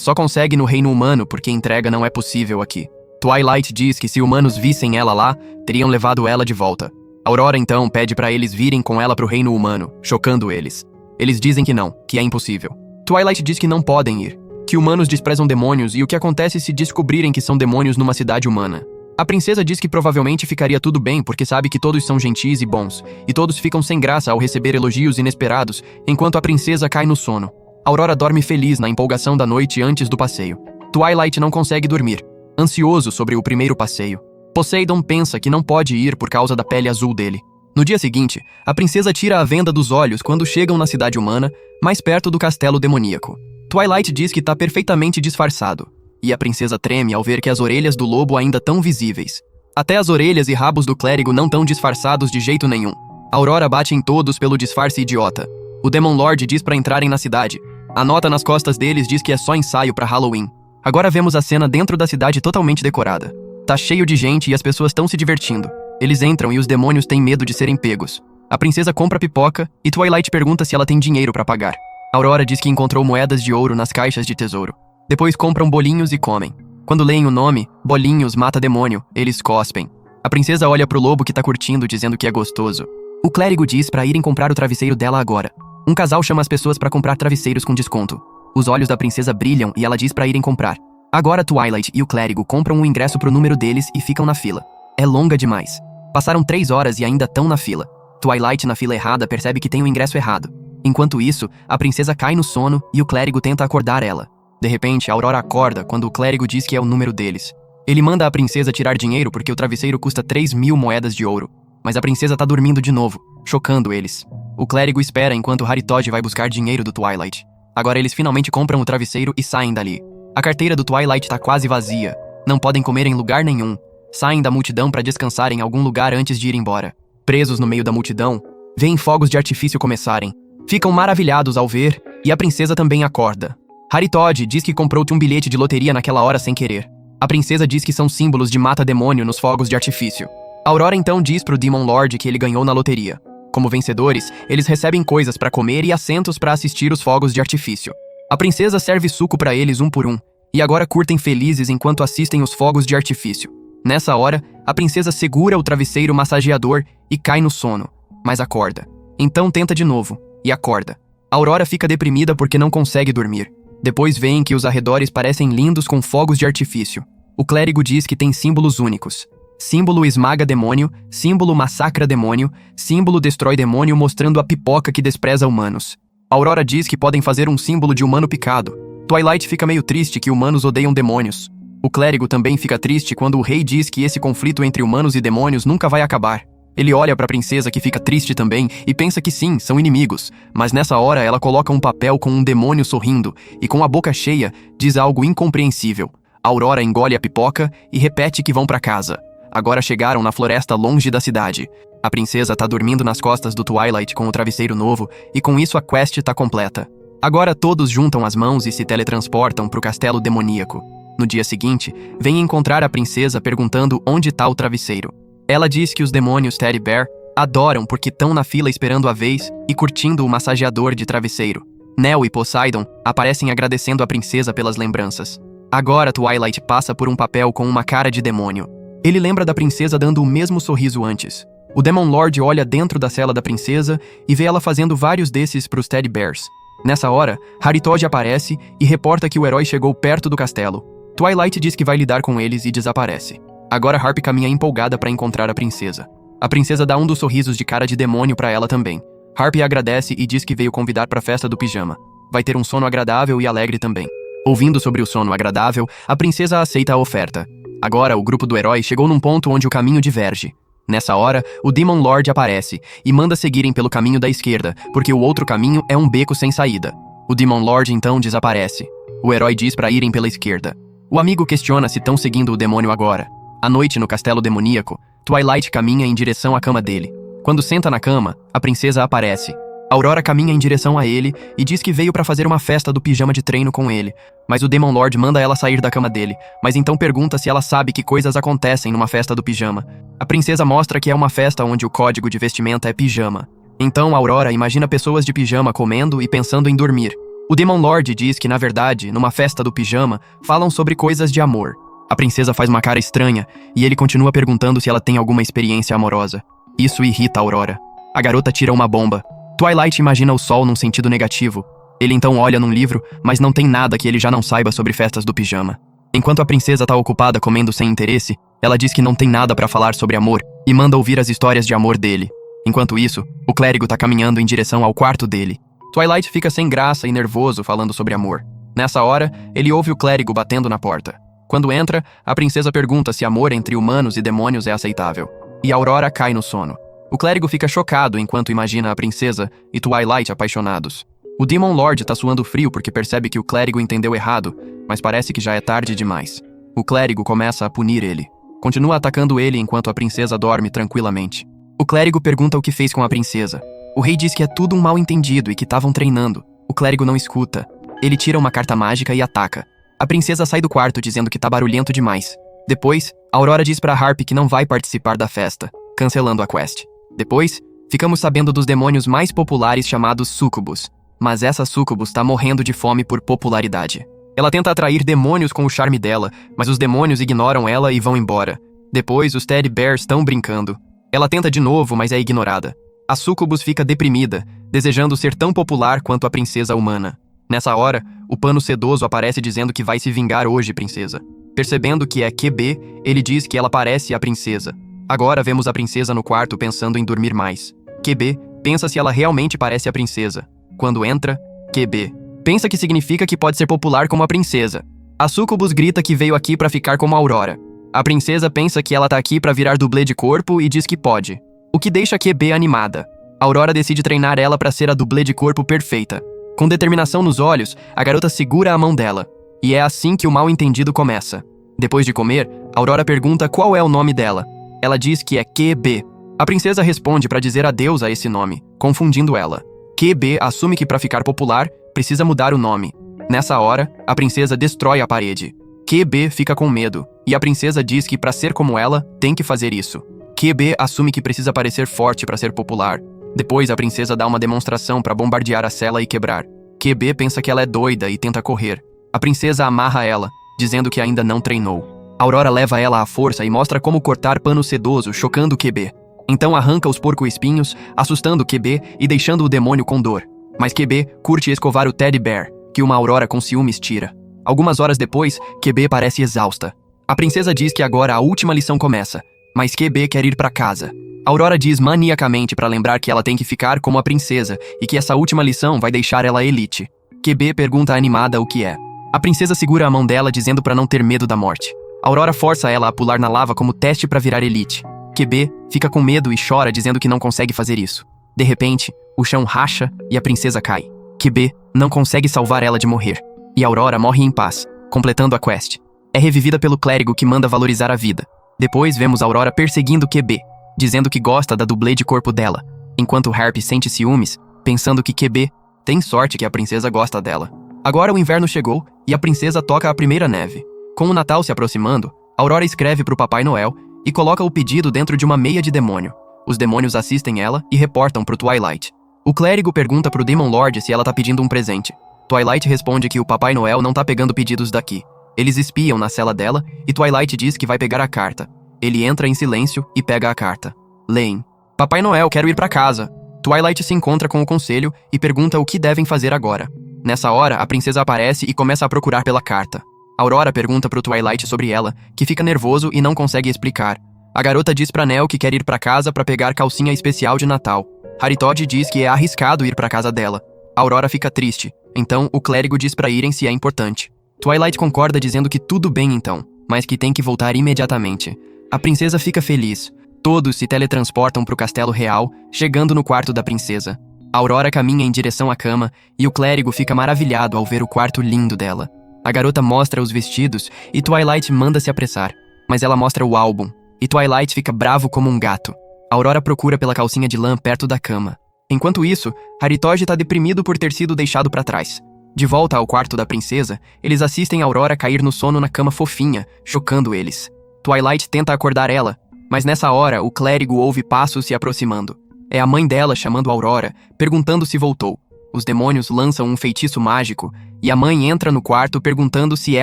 só consegue no reino humano porque entrega não é possível aqui. Twilight diz que se humanos vissem ela lá, teriam levado ela de volta. Aurora então pede para eles virem com ela pro reino humano, chocando eles. Eles dizem que não, que é impossível. Twilight diz que não podem ir, que humanos desprezam demônios e o que acontece se descobrirem que são demônios numa cidade humana. A princesa diz que provavelmente ficaria tudo bem porque sabe que todos são gentis e bons, e todos ficam sem graça ao receber elogios inesperados, enquanto a princesa cai no sono. Aurora dorme feliz na empolgação da noite antes do passeio. Twilight não consegue dormir, ansioso sobre o primeiro passeio. Poseidon pensa que não pode ir por causa da pele azul dele. No dia seguinte, a princesa tira a venda dos olhos quando chegam na cidade humana, mais perto do castelo demoníaco. Twilight diz que está perfeitamente disfarçado. E a princesa treme ao ver que as orelhas do lobo ainda estão visíveis. Até as orelhas e rabos do clérigo não estão disfarçados de jeito nenhum. Aurora bate em todos pelo disfarce idiota. O Demon Lord diz para entrarem na cidade. A nota nas costas deles diz que é só ensaio para Halloween. Agora vemos a cena dentro da cidade totalmente decorada. Tá cheio de gente e as pessoas estão se divertindo. Eles entram e os demônios têm medo de serem pegos. A princesa compra pipoca e Twilight pergunta se ela tem dinheiro para pagar. Aurora diz que encontrou moedas de ouro nas caixas de tesouro. Depois compram bolinhos e comem. Quando leem o nome, Bolinhos mata demônio, eles cospem. A princesa olha pro lobo que tá curtindo, dizendo que é gostoso. O clérigo diz pra irem comprar o travesseiro dela agora. Um casal chama as pessoas pra comprar travesseiros com desconto. Os olhos da princesa brilham e ela diz pra irem comprar. Agora Twilight e o clérigo compram um ingresso pro número deles e ficam na fila. É longa demais. Passaram 3 horas e ainda estão na fila. Twilight, na fila errada, percebe que tem o ingresso errado. Enquanto isso, a princesa cai no sono e o clérigo tenta acordar ela. De repente, a Aurora acorda quando o clérigo diz que é o número deles. Ele manda a princesa tirar dinheiro porque o travesseiro custa 3.000 moedas de ouro. Mas a princesa tá dormindo de novo, chocando eles. O clérigo espera enquanto Harry Todd vai buscar dinheiro do Twilight. Agora eles finalmente compram o travesseiro e saem dali. A carteira do Twilight tá quase vazia. Não podem comer em lugar nenhum. Saem da multidão para descansar em algum lugar antes de ir embora. Presos no meio da multidão, veem fogos de artifício começarem. Ficam maravilhados ao ver e a princesa também acorda. Harry Todd diz que comprou-te um bilhete de loteria naquela hora sem querer. A princesa diz que são símbolos de mata-demônio nos fogos de artifício. Aurora então diz pro Demon Lord que ele ganhou na loteria. Como vencedores, eles recebem coisas para comer e assentos para assistir os fogos de artifício. A princesa serve suco para eles um por um, e agora curtem felizes enquanto assistem os fogos de artifício. Nessa hora, a princesa segura o travesseiro massageador e cai no sono, mas acorda. Então tenta de novo, e acorda. Aurora fica deprimida porque não consegue dormir. Depois veem que os arredores parecem lindos com fogos de artifício. O clérigo diz que tem símbolos únicos. Símbolo esmaga demônio, símbolo massacra demônio, símbolo destrói demônio mostrando a pipoca que despreza humanos. Aurora diz que podem fazer um símbolo de humano picado. Twilight fica meio triste que humanos odeiam demônios. O clérigo também fica triste quando o rei diz que esse conflito entre humanos e demônios nunca vai acabar. Ele olha pra princesa que fica triste também e pensa que sim, são inimigos, mas nessa hora ela coloca um papel com um demônio sorrindo e com a boca cheia diz algo incompreensível. Aurora engole a pipoca e repete que vão pra casa. Agora chegaram na floresta longe da cidade. A princesa tá dormindo nas costas do Twilight com o travesseiro novo e com isso a quest tá completa. Agora todos juntam as mãos e se teletransportam pro castelo demoníaco. No dia seguinte, vêm encontrar a princesa perguntando onde tá o travesseiro. Ela diz que os demônios Teddy Bear adoram porque estão na fila esperando a vez e curtindo o massageador de travesseiro. Nell e Poseidon aparecem agradecendo a princesa pelas lembranças. Agora Twilight passa por um papel com uma cara de demônio. Ele lembra da princesa dando o mesmo sorriso antes. O Demon Lord olha dentro da cela da princesa e vê ela fazendo vários desses pros Teddy Bears. Nessa hora, Harry Todd aparece e reporta que o herói chegou perto do castelo. Twilight diz que vai lidar com eles e desaparece. Agora Harp caminha empolgada para encontrar a princesa. A princesa dá um dos sorrisos de cara de demônio para ela também. Harp agradece e diz que veio convidar para a festa do pijama. Vai ter um sono agradável e alegre também. Ouvindo sobre o sono agradável, a princesa aceita a oferta. Agora o grupo do herói chegou num ponto onde o caminho diverge. Nessa hora, o Demon Lord aparece e manda seguirem pelo caminho da esquerda, porque o outro caminho é um beco sem saída. O Demon Lord então desaparece. O herói diz para irem pela esquerda. O amigo questiona se estão seguindo o demônio agora. À noite, no castelo demoníaco, Twilight caminha em direção à cama dele. Quando senta na cama, a princesa aparece. Aurora caminha em direção a ele e diz que veio pra fazer uma festa do pijama de treino com ele, mas o Demon Lord manda ela sair da cama dele, mas então pergunta se ela sabe que coisas acontecem numa festa do pijama. A princesa mostra que é uma festa onde o código de vestimenta é pijama. Então Aurora imagina pessoas de pijama comendo e pensando em dormir. O Demon Lord diz que, na verdade, numa festa do pijama, falam sobre coisas de amor. A princesa faz uma cara estranha e ele continua perguntando se ela tem alguma experiência amorosa. Isso irrita Aurora. A garota tira uma bomba. Twilight imagina o sol num sentido negativo. Ele então olha num livro, mas não tem nada que ele já não saiba sobre festas do pijama. Enquanto a princesa tá ocupada comendo sem interesse, ela diz que não tem nada pra falar sobre amor e manda ouvir as histórias de amor dele. Enquanto isso, o clérigo tá caminhando em direção ao quarto dele. Twilight fica sem graça e nervoso falando sobre amor. Nessa hora, ele ouve o clérigo batendo na porta. Quando entra, a princesa pergunta se amor entre humanos e demônios é aceitável. E Aurora cai no sono. O clérigo fica chocado enquanto imagina a princesa e Twilight apaixonados. O Demon Lord tá suando frio porque percebe que o clérigo entendeu errado, mas parece que já é tarde demais. O clérigo começa a punir ele. Continua atacando ele enquanto a princesa dorme tranquilamente. O clérigo pergunta o que fez com a princesa. O rei diz que é tudo um mal-entendido e que estavam treinando. O clérigo não escuta. Ele tira uma carta mágica e ataca. A princesa sai do quarto dizendo que tá barulhento demais. Depois, Aurora diz pra Harp que não vai participar da festa, cancelando a quest. Depois, ficamos sabendo dos demônios mais populares chamados Sucubus. Mas essa Sucubus tá morrendo de fome por popularidade. Ela tenta atrair demônios com o charme dela, mas os demônios ignoram ela e vão embora. Depois, os Teddy Bears estão brincando. Ela tenta de novo, mas é ignorada. A Sucubus fica deprimida, desejando ser tão popular quanto a princesa humana. Nessa hora, o Pano Sedoso aparece dizendo que vai se vingar hoje, princesa. Percebendo que é QB, ele diz que ela parece a princesa. Agora vemos a princesa no quarto pensando em dormir mais. QB pensa se ela realmente parece a princesa. Quando entra, QB pensa que significa que pode ser popular como a princesa. A Sucubus grita que veio aqui pra ficar como a Aurora. A princesa pensa que ela tá aqui pra virar dublê de corpo e diz que pode. O que deixa QB animada. Aurora decide treinar ela pra ser a dublê de corpo perfeita. Com determinação nos olhos, a garota segura a mão dela. E é assim que o mal-entendido começa. Depois de comer, Aurora pergunta qual é o nome dela. Ela diz que é QB. A princesa responde pra dizer adeus a esse nome, confundindo ela. QB assume que pra ficar popular, precisa mudar o nome. Nessa hora, a princesa destrói a parede. QB fica com medo, e a princesa diz que pra ser como ela, tem que fazer isso. QB assume que precisa parecer forte pra ser popular. Depois, a princesa dá uma demonstração pra bombardear a cela e quebrar. QB pensa que ela é doida e tenta correr. A princesa amarra ela, dizendo que ainda não treinou. Aurora leva ela à força e mostra como cortar Pano Sedoso, chocando QB. Então arranca os porco-espinhos, assustando QB e deixando o demônio com dor. Mas QB curte escovar o Teddy Bear, que uma Aurora com ciúmes tira. Algumas horas depois, QB parece exausta. A princesa diz que agora a última lição começa, mas QB quer ir pra casa. Aurora diz maniacamente pra lembrar que ela tem que ficar como a princesa e que essa última lição vai deixar ela elite. QB pergunta animada o que é. A princesa segura a mão dela dizendo pra não ter medo da morte. Aurora força ela a pular na lava como teste pra virar elite. QB fica com medo e chora dizendo que não consegue fazer isso. De repente, o chão racha e a princesa cai. QB não consegue salvar ela de morrer. E Aurora morre em paz, completando a quest. É revivida pelo clérigo que manda valorizar a vida. Depois vemos Aurora perseguindo QB, dizendo que gosta da dublê de corpo dela, enquanto Harp sente ciúmes, pensando que QB tem sorte que a princesa gosta dela. Agora o inverno chegou e a princesa toca a primeira neve. Com o Natal se aproximando, Aurora escreve pro Papai Noel e coloca o pedido dentro de uma meia de demônio. Os demônios assistem ela e reportam pro Twilight. O clérigo pergunta pro Demon Lord se ela tá pedindo um presente. Twilight responde que o Papai Noel não tá pegando pedidos daqui. Eles espiam na cela dela e Twilight diz que vai pegar a carta. Ele entra em silêncio e pega a carta. Leem. Papai Noel, quero ir pra casa. Twilight se encontra com o conselho e pergunta o que devem fazer agora. Nessa hora, a princesa aparece e começa a procurar pela carta. Aurora pergunta pro Twilight sobre ela, que fica nervoso e não consegue explicar. A garota diz pra Nell que quer ir pra casa pra pegar calcinha especial de Natal. Harry diz que é arriscado ir pra casa dela. Aurora fica triste, então o clérigo diz pra irem se é importante. Twilight concorda dizendo que tudo bem então, mas que tem que voltar imediatamente. A princesa fica feliz. Todos se teletransportam pro castelo real, chegando no quarto da princesa. Aurora caminha em direção à cama e o clérigo fica maravilhado ao ver o quarto lindo dela. A garota mostra os vestidos e Twilight manda se apressar, mas ela mostra o álbum, e Twilight fica bravo como um gato. Aurora procura pela calcinha de lã perto da cama. Enquanto isso, Haritoji tá deprimido por ter sido deixado pra trás. De volta ao quarto da princesa, eles assistem Aurora cair no sono na cama fofinha, chocando eles. Twilight tenta acordar ela, mas nessa hora o clérigo ouve passos se aproximando. É a mãe dela chamando Aurora, perguntando se voltou. Os demônios lançam um feitiço mágico e a mãe entra no quarto perguntando se é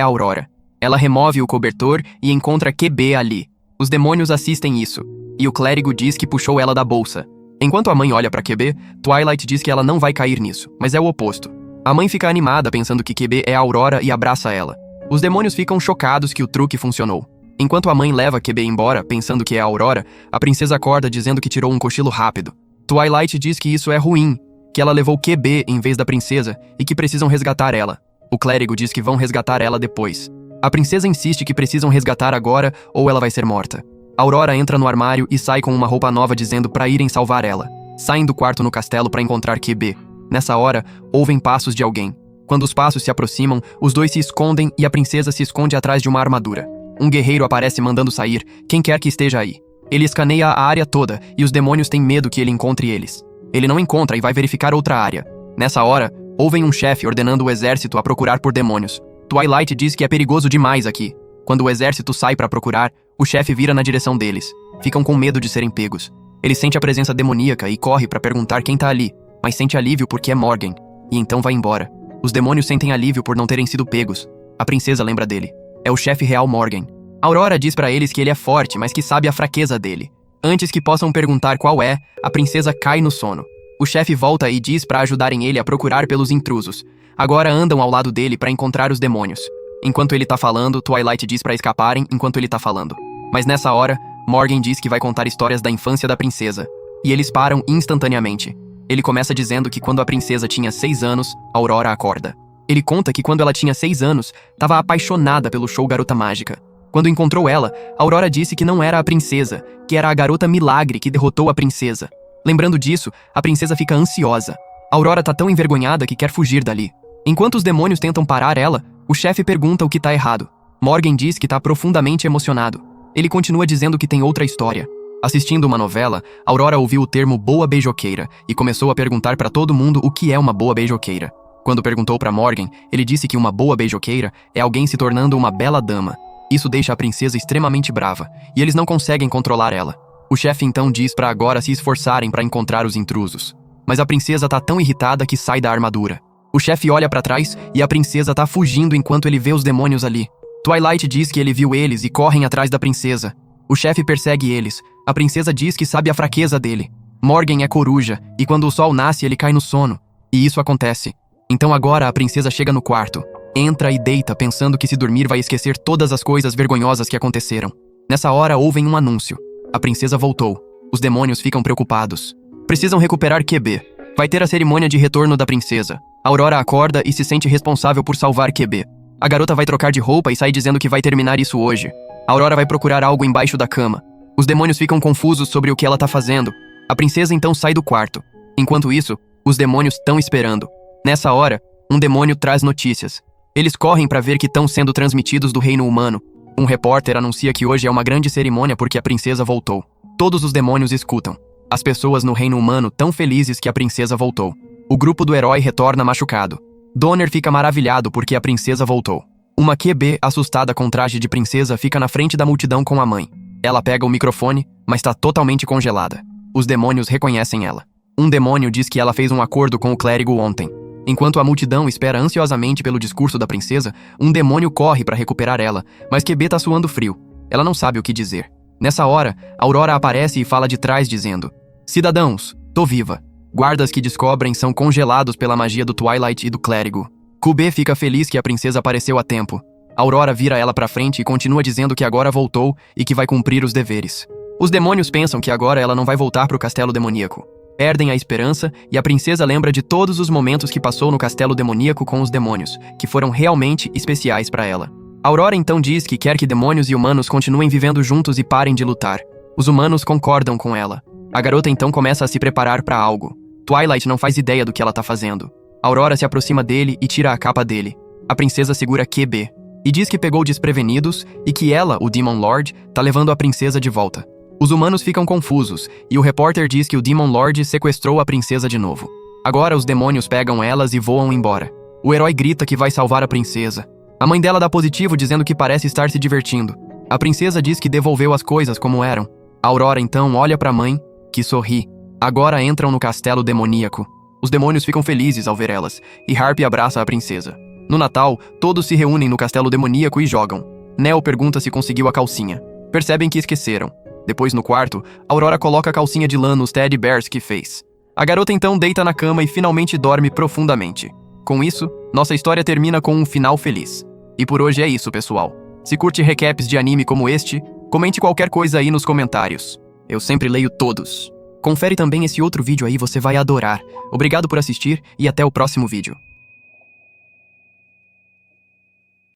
Aurora. Ela remove o cobertor e encontra QB ali. Os demônios assistem isso, e o clérigo diz que puxou ela da bolsa. Enquanto a mãe olha pra QB, Twilight diz que ela não vai cair nisso, mas é o oposto. A mãe fica animada pensando que QB é a Aurora e abraça ela. Os demônios ficam chocados que o truque funcionou. Enquanto a mãe leva QB embora, pensando que é a Aurora, a princesa acorda dizendo que tirou um cochilo rápido. Twilight diz que isso é ruim, que ela levou QB em vez da princesa e que precisam resgatar ela. O clérigo diz que vão resgatar ela depois. A princesa insiste que precisam resgatar agora ou ela vai ser morta. Aurora entra no armário e sai com uma roupa nova dizendo pra irem salvar ela. Saem do quarto no castelo pra encontrar QB. Nessa hora, ouvem passos de alguém. Quando os passos se aproximam, os dois se escondem e a princesa se esconde atrás de uma armadura. Um guerreiro aparece mandando sair, quem quer que esteja aí. Ele escaneia a área toda e os demônios têm medo que ele encontre eles. Ele não encontra e vai verificar outra área. Nessa hora, ouvem um chefe ordenando o exército a procurar por demônios. Twilight diz que é perigoso demais aqui. Quando o exército sai pra procurar, o chefe vira na direção deles. Ficam com medo de serem pegos. Ele sente a presença demoníaca e corre pra perguntar quem tá ali, mas sente alívio porque é Morgan, e então vai embora. Os demônios sentem alívio por não terem sido pegos. A princesa lembra dele. É o chefe real Morgan. Aurora diz pra eles que ele é forte, mas que sabe a fraqueza dele. Antes que possam perguntar qual é, a princesa cai no sono. O chefe volta e diz pra ajudarem ele a procurar pelos intrusos. Agora andam ao lado dele pra encontrar os demônios. Enquanto ele tá falando, Twilight diz pra escaparem enquanto ele tá falando. Mas nessa hora, Morgan diz que vai contar histórias da infância da princesa. E eles param instantaneamente. Ele começa dizendo que quando a princesa tinha 6 anos, Aurora acorda. Ele conta que quando ela tinha 6 anos, estava apaixonada pelo show Garota Mágica. Quando encontrou ela, Aurora disse que não era a princesa, que era a garota milagre que derrotou a princesa. Lembrando disso, a princesa fica ansiosa. Aurora tá tão envergonhada que quer fugir dali. Enquanto os demônios tentam parar ela, o chefe pergunta o que tá errado. Morgan diz que tá profundamente emocionado. Ele continua dizendo que tem outra história. Assistindo uma novela, Aurora ouviu o termo boa beijoqueira e começou a perguntar pra todo mundo o que é uma boa beijoqueira. Quando perguntou pra Morgan, ele disse que uma boa beijoqueira é alguém se tornando uma bela dama. Isso deixa a princesa extremamente brava, e eles não conseguem controlar ela. O chefe então diz pra agora se esforçarem pra encontrar os intrusos. Mas a princesa tá tão irritada que sai da armadura. O chefe olha pra trás e a princesa tá fugindo enquanto ele vê os demônios ali. Twilight diz que ele viu eles e correm atrás da princesa. O chefe persegue eles. A princesa diz que sabe a fraqueza dele. Morgan é coruja, e quando o sol nasce ele cai no sono. E isso acontece. Então agora a princesa chega no quarto. Entra e deita pensando que se dormir vai esquecer todas as coisas vergonhosas que aconteceram. Nessa hora ouvem um anúncio. A princesa voltou. Os demônios ficam preocupados. Precisam recuperar QB. Vai ter a cerimônia de retorno da princesa. Aurora acorda e se sente responsável por salvar QB. A garota vai trocar de roupa e sai dizendo que vai terminar isso hoje. Aurora vai procurar algo embaixo da cama. Os demônios ficam confusos sobre o que ela tá fazendo. A princesa então sai do quarto. Enquanto isso, os demônios estão esperando. Nessa hora, um demônio traz notícias. Eles correm pra ver que estão sendo transmitidos do reino humano. Um repórter anuncia que hoje é uma grande cerimônia porque a princesa voltou. Todos os demônios escutam. As pessoas no reino humano tão felizes que a princesa voltou. O grupo do herói retorna machucado. Donner fica maravilhado porque a princesa voltou. Uma QB, assustada com traje de princesa, fica na frente da multidão com a mãe. Ela pega o microfone, mas está totalmente congelada. Os demônios reconhecem ela. Um demônio diz que ela fez um acordo com o clérigo ontem. Enquanto a multidão espera ansiosamente pelo discurso da princesa, um demônio corre para recuperar ela, mas QB tá suando frio. Ela não sabe o que dizer. Nessa hora, Aurora aparece e fala de trás dizendo: "Cidadãos, tô viva." Guardas que descobrem são congelados pela magia do Twilight e do clérigo. QB fica feliz que a princesa apareceu a tempo. Aurora vira ela pra frente e continua dizendo que agora voltou e que vai cumprir os deveres. Os demônios pensam que agora ela não vai voltar pro castelo demoníaco. Perdem a esperança e a princesa lembra de todos os momentos que passou no castelo demoníaco com os demônios, que foram realmente especiais pra ela. Aurora então diz que quer que demônios e humanos continuem vivendo juntos e parem de lutar. Os humanos concordam com ela. A garota então começa a se preparar pra algo. Twilight não faz ideia do que ela tá fazendo. Aurora se aproxima dele e tira a capa dele. A princesa segura QB e diz que pegou desprevenidos e que ela, o Demon Lord, tá levando a princesa de volta. Os humanos ficam confusos, e o repórter diz que o Demon Lord sequestrou a princesa de novo. Agora os demônios pegam elas e voam embora. O herói grita que vai salvar a princesa. A mãe dela dá positivo dizendo que parece estar se divertindo. A princesa diz que devolveu as coisas como eram. A Aurora então olha para a mãe, que sorri. Agora entram no castelo demoníaco. Os demônios ficam felizes ao ver elas, e Harpy abraça a princesa. No Natal, todos se reúnem no castelo demoníaco e jogam. Neo pergunta se conseguiu a calcinha. Percebem que esqueceram. Depois, no quarto, Aurora coloca a calcinha de lã nos teddy bears que fez. A garota então deita na cama e finalmente dorme profundamente. Com isso, nossa história termina com um final feliz. E por hoje é isso, pessoal. Se curte recaps de anime como este, comente qualquer coisa aí nos comentários. Eu sempre leio todos. Confere também esse outro vídeo aí, você vai adorar. Obrigado por assistir e até o próximo vídeo.